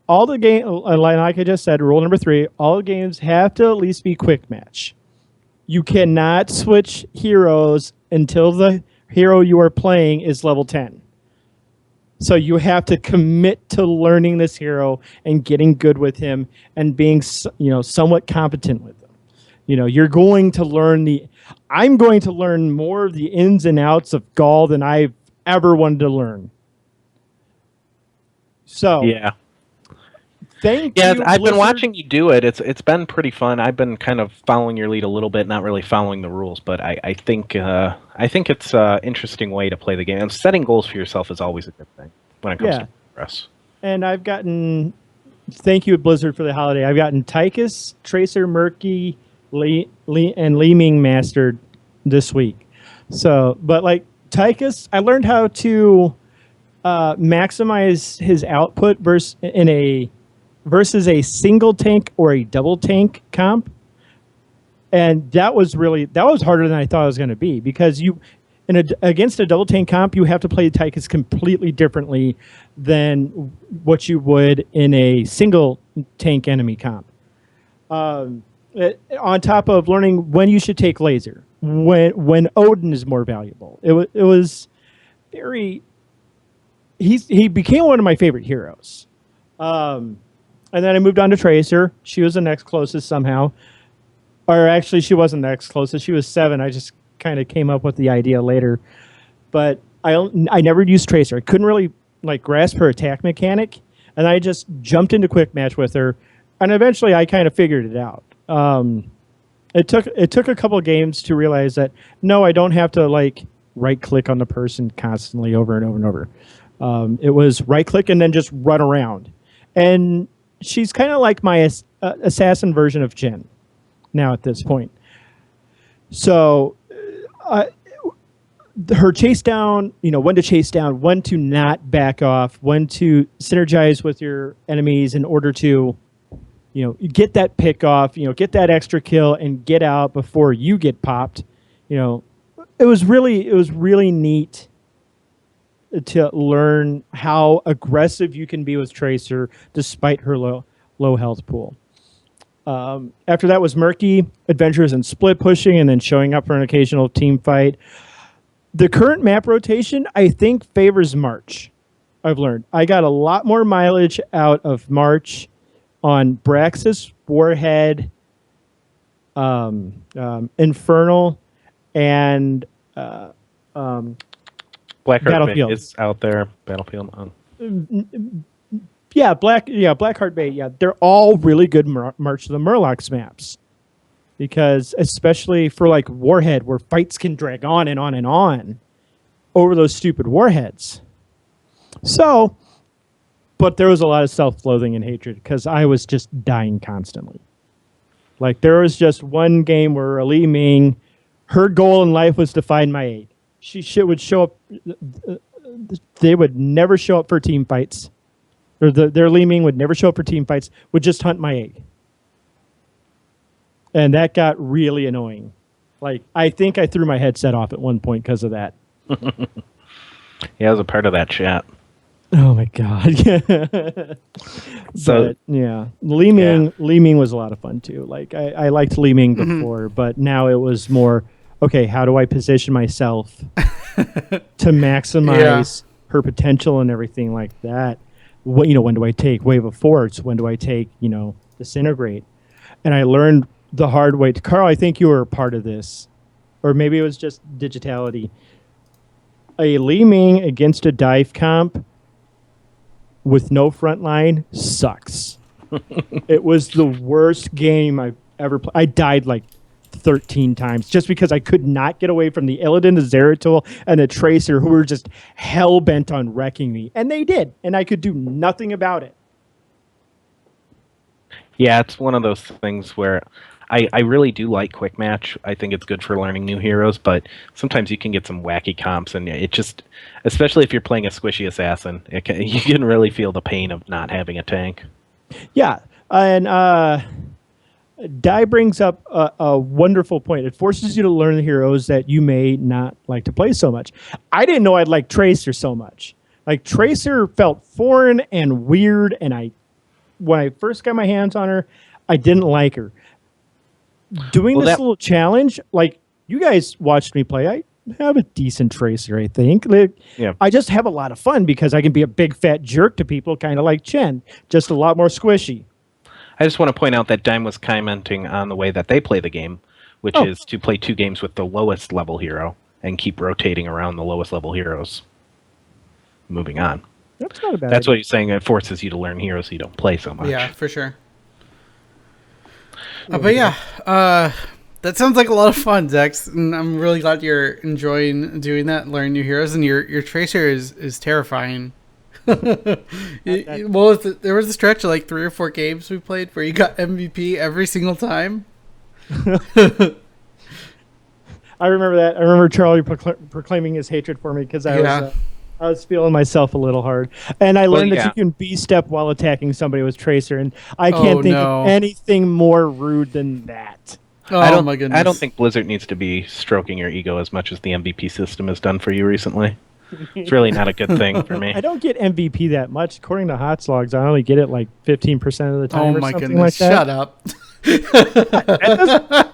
all the game, like I just said, rule number 3, all the games have to at least be quick match. You cannot switch heroes until the hero you are playing is level 10. So you have to commit to learning this hero and getting good with him and being, somewhat competent with him. You're going to learn I'm going to learn more of the ins and outs of Gaul than I've ever wanted to learn. So Yeah. Thank you, I've been Blizzard. watching you do it. It's been pretty fun. I've been kind of following your lead a little bit, not really following the rules, but I think it's an interesting way to play the game. And setting goals for yourself is always a good thing when it comes to progress. And I've gotten, thank you, Blizzard, for the holiday. I've gotten Tychus, Tracer, Murky, and Li Ming mastered this week. So, but like Tychus, I learned how to maximize his output versus a single tank or a double tank comp. And that was harder than I thought it was going to be, because against a double tank comp, you have to play Tychus completely differently than what you would in a single tank enemy comp. On top of learning when you should take laser, when Odin is more valuable. It was very. He became one of my favorite heroes. And then I moved on to Tracer. She was the next closest somehow. Or actually, she wasn't the next closest. She was 7. I just kind of came up with the idea later. But I never used Tracer. I couldn't really grasp her attack mechanic. And I just jumped into quick match with her. And eventually, I kind of figured it out. It took a couple of games to realize that, no, I don't have to right-click on the person constantly over and over and over. It was right-click and then just run around. And she's kind of like my assassin version of Jhin now at this point. So her chase down, when to chase down, when to not back off, when to synergize with your enemies in order to, get that pick off, get that extra kill and get out before you get popped. It was really neat to learn how aggressive you can be with Tracer despite her low health pool. After that was Murky, adventures in split pushing, and then showing up for an occasional team fight. The current map rotation, I think, favors March. I've learned. I got a lot more mileage out of March on Braxis, Warhead, Infernal, and Blackheart Bay is out there. Battlefield. Blackheart Bay. Yeah, they're all really good March of the Murlocs maps, because especially for Warhead, where fights can drag on and on and on over those stupid warheads. So, but there was a lot of self-loathing and hatred because I was just dying constantly. There was just one game where Li Ming, her goal in life was to find my aid. She would show up. They would never show up for team fights. Or their Li Ming would never show up for team fights. Would just hunt my egg. And that got really annoying. I think I threw my headset off at one point because of that. Yeah, I was a part of that chat. Oh my god! So yeah, Li Ming was a lot of fun too. I liked Li Ming before, but now it was more. Okay, how do I position myself to maximize her potential and everything like that? When do I take Wave of Force? When do I take, Disintegrate? And I learned the hard way. Carl, I think you were a part of this. Or maybe it was just digitality. A Li Ming against a dive comp with no front line sucks. It was the worst game I've ever played. I died 13 times just because I could not get away from the Illidan, the Zeratul, and the Tracer, who were just hell-bent on wrecking me. And they did, and I could do nothing about it. Yeah, it's one of those things where I really do like quick match. I think it's good for learning new heroes, but sometimes you can get some wacky comps, and it just, especially if you're playing a squishy assassin, you can really feel the pain of not having a tank. Yeah, and Dai brings up a wonderful point. It forces you to learn the heroes that you may not like to play so much. I didn't know I'd like Tracer so much. Tracer felt foreign and weird, and I when I first got my hands on her, I didn't like her. Doing Well, this that- little challenge, like you guys watched me play, I have a decent tracer, I think. Like, Yeah. I just have a lot of fun because I can be a big fat jerk to people, kind of like Chen, just a lot more squishy. I just want to point out that Dime was commenting on the way that they play the game, which is to play 2 games with the lowest level hero and keep rotating around the lowest level heroes. Moving on. That's not a bad That's idea. what he's saying. It forces you to learn heroes you don't play so much. Yeah, for sure. But yeah, that sounds like a lot of fun, Zex, and I'm really glad you're enjoying doing that, learning new heroes, and your tracer is terrifying. What was it? There was a stretch of like 3 or 4 games we played where you got MVP every single time. I remember that. I remember Charlie proclaiming his hatred for me because I was feeling myself a little hard. And I learned that you can B-step while attacking somebody with Tracer, and I can't think of anything more rude than that. Oh, my goodness. I don't think Blizzard needs to be stroking your ego as much as the MVP system has done for you recently. It's really not a good thing for me. I don't get MVP that much. According to Hot Slogs, I only get it like 15% of the time. Oh or my something goodness! like that. Shut up.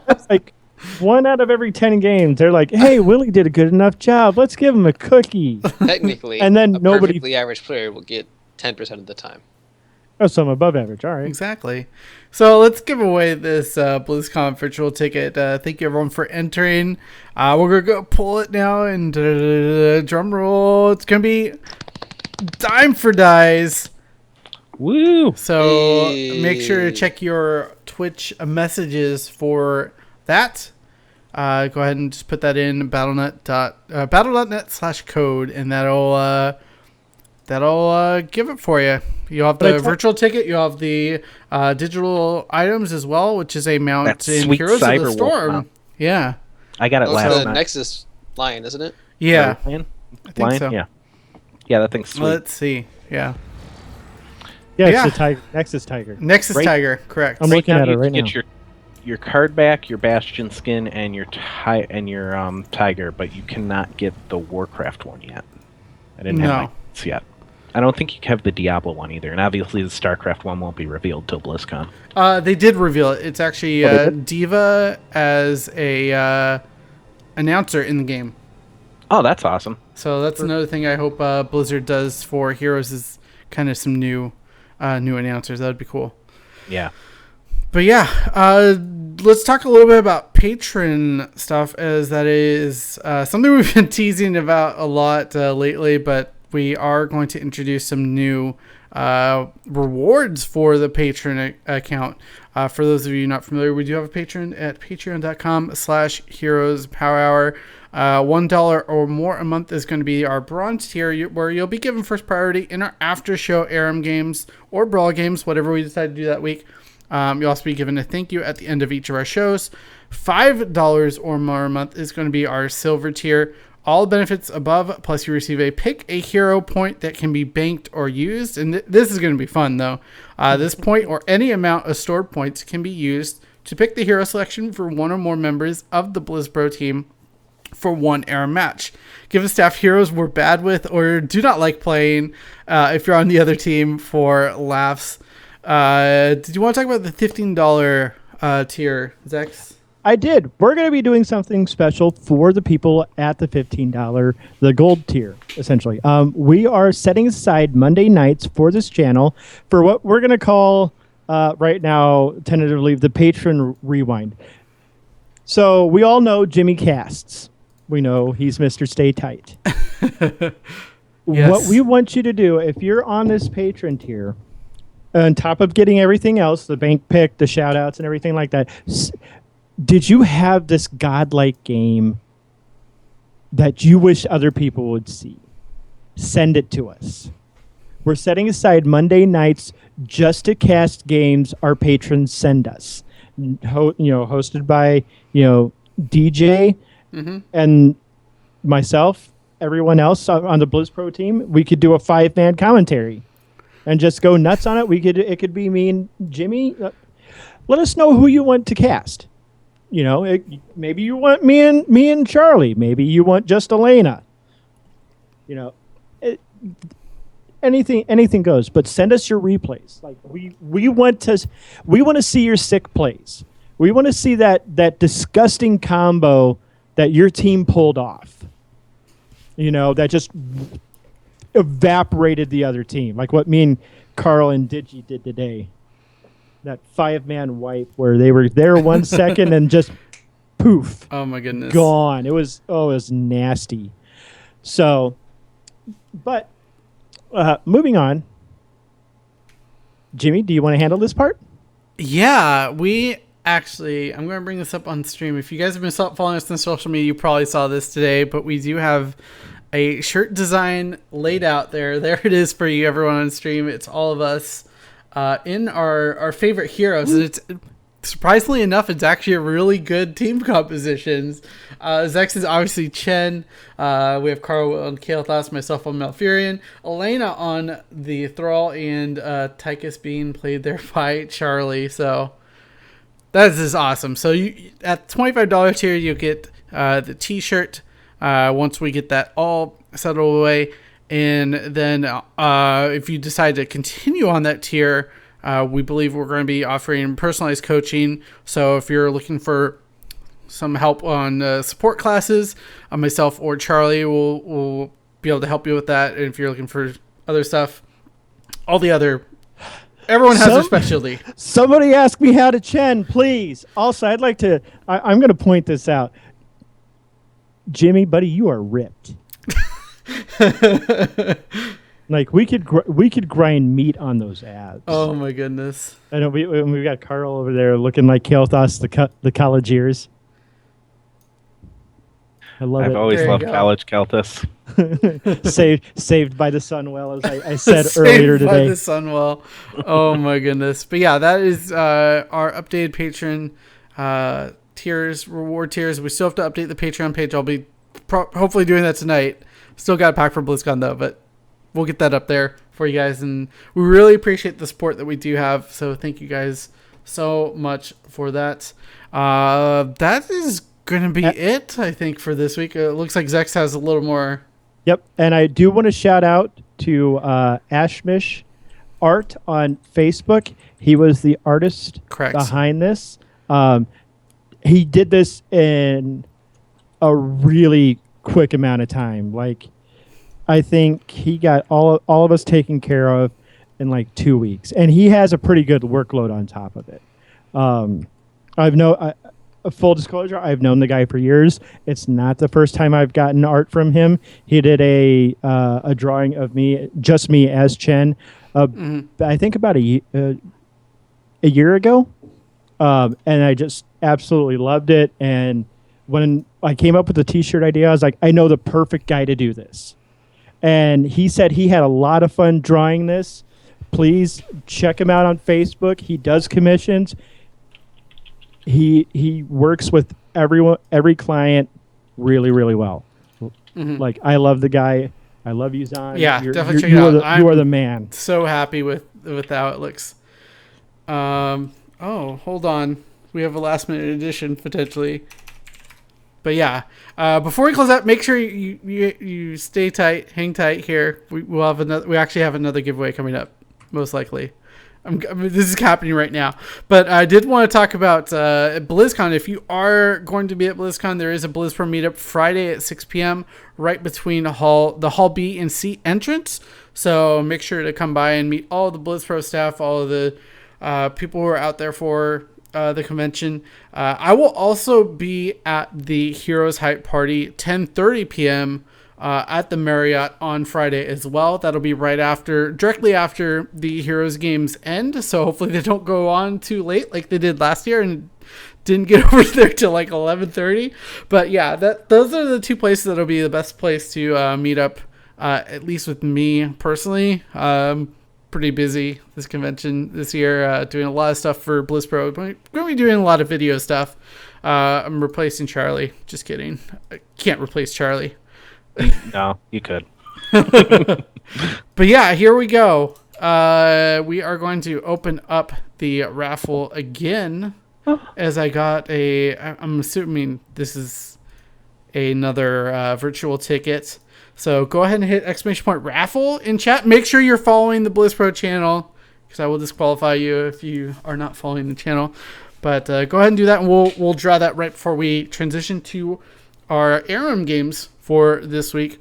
That's like 1 out of every 10 games. They're like, "Hey, Willie did a good enough job. Let's give him a cookie." Technically, And then a nobody- perfectly average player will get 10% of the time. Oh, so I'm above average. All right. Exactly. So let's give away this BlizzCon virtual ticket. Thank you everyone for entering. We're gonna go pull it now, and drum roll. It's gonna be dime for dies. Woo! So Hey. make sure to check your Twitch messages for that. Go ahead and just put that in battle.net/code, and that'll give it for you. You'll have the virtual ticket. You'll have the digital items as well, which is a mount That in sweet Heroes of the Cyberwolf Storm. mount. Yeah. I got it That's last the night. Nexus lion, isn't it? Yeah. Lion? I think so. Yeah. Yeah, that thing's sweet. Let's see. Yeah. Yeah, Yeah. it's the tiger, Nexus Tiger. Nexus Right. Tiger. Correct. I'm looking at it you right can now. get your card back, your Bastion skin, and your Tiger, but you cannot get the Warcraft one yet. I didn't have No. my cards yet. I don't think you can have the Diablo one either, and obviously the StarCraft one won't be revealed till BlizzCon. They did reveal it. It's actually Oh, they did? Diva as a announcer in the game. Oh, that's awesome. So that's another thing I hope Blizzard does for Heroes is kind of some new announcers. That would be cool. Yeah. But yeah, let's talk a little bit about Patron stuff, as that is something we've been teasing about a lot lately, but we are going to introduce some new rewards for the Patron account. For those of you not familiar, we do have a Patron at patreon.com/heroespowerhour. $1 or more a month is going to be our bronze tier, where you'll be given first priority in our after show ARM games or brawl games, whatever we decide to do that week. You'll also be given a thank you at the end of each of our shows. $5 or more a month is going to be our silver tier. All benefits above, plus you receive a pick a hero point that can be banked or used. And this is going to be fun, though. This point or any amount of stored points can be used to pick the hero selection for one or more members of the BlizzBro team for one ARM match. Give the staff heroes we're bad with or do not like playing if you're on the other team for laughs. Did you want to talk about the $15 tier, Zex? I did. We're going to be doing something special for the people at the $15, the gold tier, essentially. We are setting aside Monday nights for this channel for what we're going to call right now, tentatively, the Patron Rewind. So we all know Jimmy Casts. We know he's Mr. Stay Tight. Yes. What we want you to do, if you're on this Patron tier, on top of getting everything else, the bank pick, the shout outs and everything like that, did you have this godlike game that you wish other people would see? Send it to us. We're setting aside Monday nights just to cast games our patrons send us. Hosted by, DJ and myself, everyone else on the BlizzPro team. We could do a 5-man commentary and just go nuts on it. It could be me and Jimmy. Let us know who you want to cast. Maybe you want me and Charlie. Maybe you want just Elena. anything goes. But send us your replays. Like we want to see your sick plays. We want to see that disgusting combo that your team pulled off. That just evaporated the other team, like what me and Carl and Digi did today. That 5-man wipe where they were there 1 second and just poof. Oh my goodness. Gone. It was nasty. So, but moving on. Jimmy, do you want to handle this part? Yeah, I'm going to bring this up on stream. If you guys have been following us on social media, you probably saw this today, but we do have a shirt design laid out there. There it is for you, everyone on stream. It's all of us in our favorite heroes. And it's surprisingly enough, it's actually a really good team compositions. Zex is obviously Chen. We have Carl on Kael'thas, myself on Malfurion, Elena on the Thrall, and Tychus being played there by Charlie. So that is awesome. So at $25 tier, you'll get the t-shirt once we get that all settled away. And then if you decide to continue on that tier, we believe we're going to be offering personalized coaching. So if you're looking for some help on support classes, myself or Charlie will be able to help you with that. And if you're looking for other stuff, everyone has their specialty. Somebody ask me how to Chen, please. Also, I'd like to, I'm going to point this out. Jimmy, buddy, you are ripped. Like we could grind meat on those abs. Oh my goodness! I know we got Carl over there looking like Kael'thas, the college years. I love it. I've always loved college Kael'thas. saved by the Sunwell, as I said earlier today. By the Sunwell. Oh my goodness! But yeah, that is our updated Patron tiers, reward tiers. We still have to update the Patreon page. I'll be hopefully doing that tonight. Still got a pack for BlizzCon though, but we'll get that up there for you guys. And we really appreciate the support that we do have. So thank you guys so much for that. That is going to be it, I think, for this week. It looks like Zex has a little more. Yep. And I do want to shout out to Ashmish Art on Facebook. He was the artist behind this. He did this in a really quick amount of time. Like, I think he got all of us taken care of in like 2 weeks, and he has a pretty good workload on top of it. Full disclosure, I've known the guy for years. It's not the first time I've gotten art from him. He did a drawing of just me as Chen, I think about a year ago, and I just absolutely loved it. And when I came up with the t-shirt idea, I was like, I know the perfect guy to do this. And he said he had a lot of fun drawing this. Please check him out on Facebook. He does commissions. He works with every client really, really well. Mm-hmm. Like, I love the guy. I love you, Zahn. Yeah, definitely check it out. You are the man. So happy with how it looks. Hold on. We have a last minute edition potentially. But yeah, before we close out, make sure you stay tight, hang tight here. We actually have another giveaway coming up, most likely. This is happening right now. But I did want to talk about BlizzCon. If you are going to be at BlizzCon, there is a BlizzPro meetup Friday at 6 p.m. right between the Hall B and C entrance. So make sure to come by and meet all of the BlizzPro staff, all of the people who are out there for the convention. I will also be at the Heroes Hype Party 10:30 p.m. At the Marriott on Friday as well. That'll be directly after the Heroes games end. So hopefully they don't go on too late like they did last year and didn't get over there till like 11:30. But yeah, those are the two places that'll be the best place to meet up. At least with me personally. Pretty busy this convention this year, doing a lot of stuff for BlizzPro. I'm going to be doing a lot of video stuff. I'm replacing Charlie. Just kidding. I can't replace Charlie. No, you could. But yeah, here we go. We are going to open up the raffle again. As I got I'm assuming this is another virtual ticket. So go ahead and hit !raffle in chat. Make sure you're following the BlizzPro channel, because I will disqualify you if you are not following the channel. But go ahead and do that, and we'll draw that right before we transition to our Aram games for this week.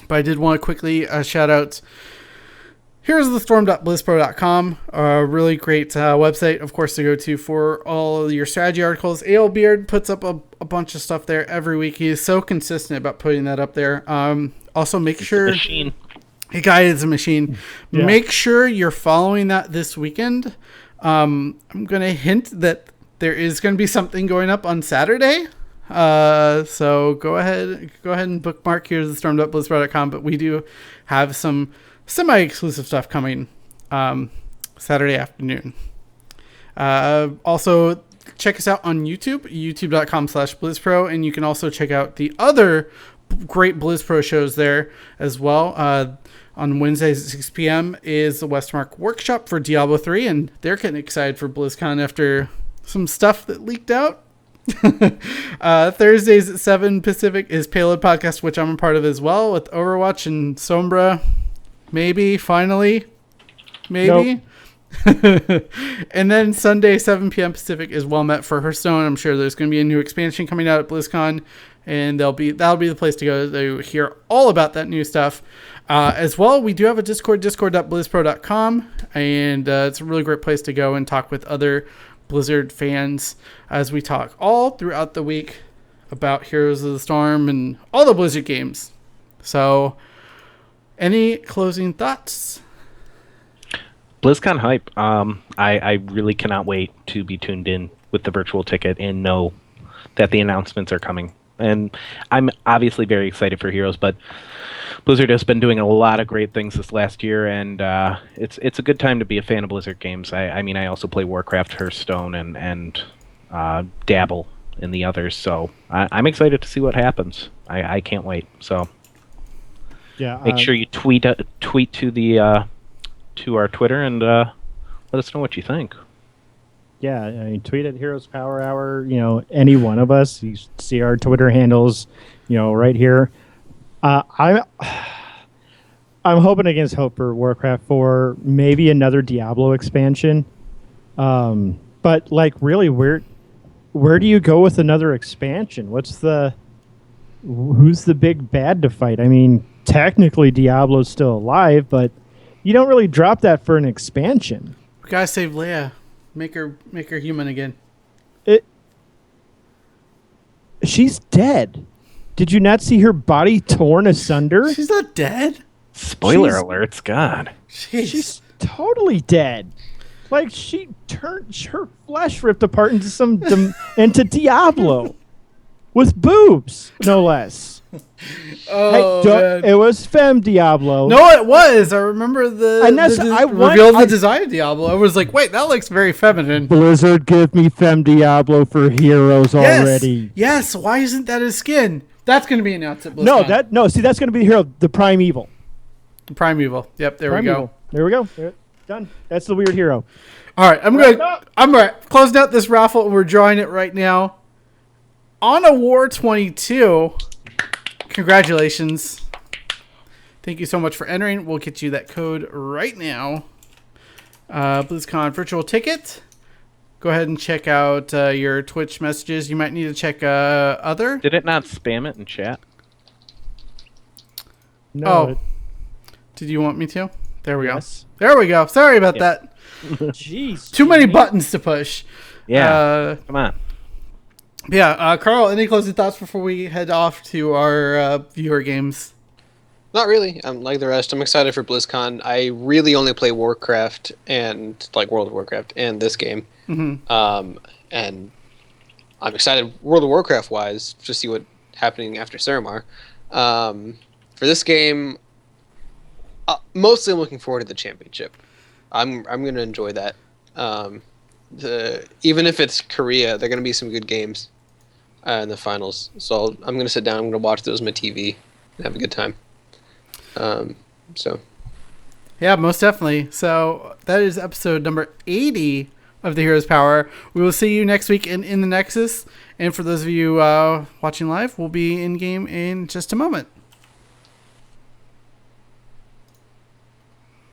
But I did want to quickly shout out Heroes of the Storm.blizzpro.com, a really great website, of course, to go to for all of your strategy articles. AL Beard puts up a bunch of stuff there every week. He is so consistent about putting that up there. Also, make sure... Machine. Hey, guy is a machine. Yeah. Make sure you're following that this weekend. I'm going to hint that there is going to be something going up on Saturday. So go ahead and bookmark Here's the Storm.blizzpro.com. But we do have some semi-exclusive stuff coming Saturday afternoon. Also, check us out on YouTube, youtube.com/BlizzPro. And you can also check out the other great BlizzPro shows there as well. On Wednesdays at 6 p.m. is the Westmark Workshop for Diablo 3, and they're getting excited for BlizzCon after some stuff that leaked out. Thursdays at 7 Pacific is Payload Podcast, which I'm a part of as well, with Overwatch and Sombra. Maybe, finally. Maybe. Nope. And then Sunday, 7 p.m. Pacific is Well Met for Hearthstone. I'm sure there's going to be a new expansion coming out at BlizzCon, and that'll be the place to go to hear all about that new stuff. As well, we do have a Discord, discord.blizzpro.com, and it's a really great place to go and talk with other Blizzard fans as we talk all throughout the week about Heroes of the Storm and all the Blizzard games. So, any closing thoughts? BlizzCon hype. I really cannot wait to be tuned in with the virtual ticket and know that the announcements are coming. And I'm obviously very excited for Heroes, but Blizzard has been doing a lot of great things this last year, and it's a good time to be a fan of Blizzard games. I mean, I also play Warcraft, Hearthstone, and dabble in the others, so I'm excited to see what happens. I can't wait. So Yeah. make sure you tweet to the to our Twitter and let us know what you think. Yeah, I mean, tweet at Heroes Power Hour, any one of us. You see our Twitter handles, right here. I'm hoping against hope for Warcraft 4, maybe another Diablo expansion. But really, where do you go with another expansion? Who's the big bad to fight? I mean, technically Diablo's still alive, but you don't really drop that for an expansion. We gotta save Leia. Make her human again. She's dead. Did you not see her body torn asunder? She's not dead. Spoiler alerts, God. She's totally dead. She turned her flesh ripped apart into Diablo with boobs, no less. Man. It was Femme Diablo. No, it was. I remember reveal the design of Diablo. I was like, wait, that looks very feminine. Blizzard, give me Femme Diablo for Heroes already. Yes. Why isn't that his skin? That's going to be announced at BlizzCon. See, that's going to be the hero, the Primeval. Primeval. Yep, there we go. There we go. Done. That's the weird hero. All right, I'm closing out this raffle, and we're drawing it right now. On a War 22. Congratulations. Thank you so much for entering. We'll get you that code right now. BlizzCon virtual ticket. Go ahead and check out your Twitch messages. You might need to check other. Did it not spam it in chat? No. Did you want me to? There we Yes. go. There we go. Sorry about that. Jeez. Too many buttons to push. Yeah. Come on. Yeah, Carl, any closing thoughts before we head off to our viewer games? Not really. I'm like the rest. I'm excited for BlizzCon. I really only play Warcraft and World of Warcraft and this game. Mm-hmm. And I'm excited World of Warcraft wise to see what's happening after Saramar. For this game, mostly I'm looking forward to the championship. I'm going to enjoy that. Even if it's Korea, they're going to be some good games in the finals. So I'm going to sit down. I'm going to watch those on my TV and have a good time. Yeah, most definitely. So that is episode number 80 of the Heroes Power. We will see you next week in the Nexus. And for those of you watching live, we'll be in game in just a moment.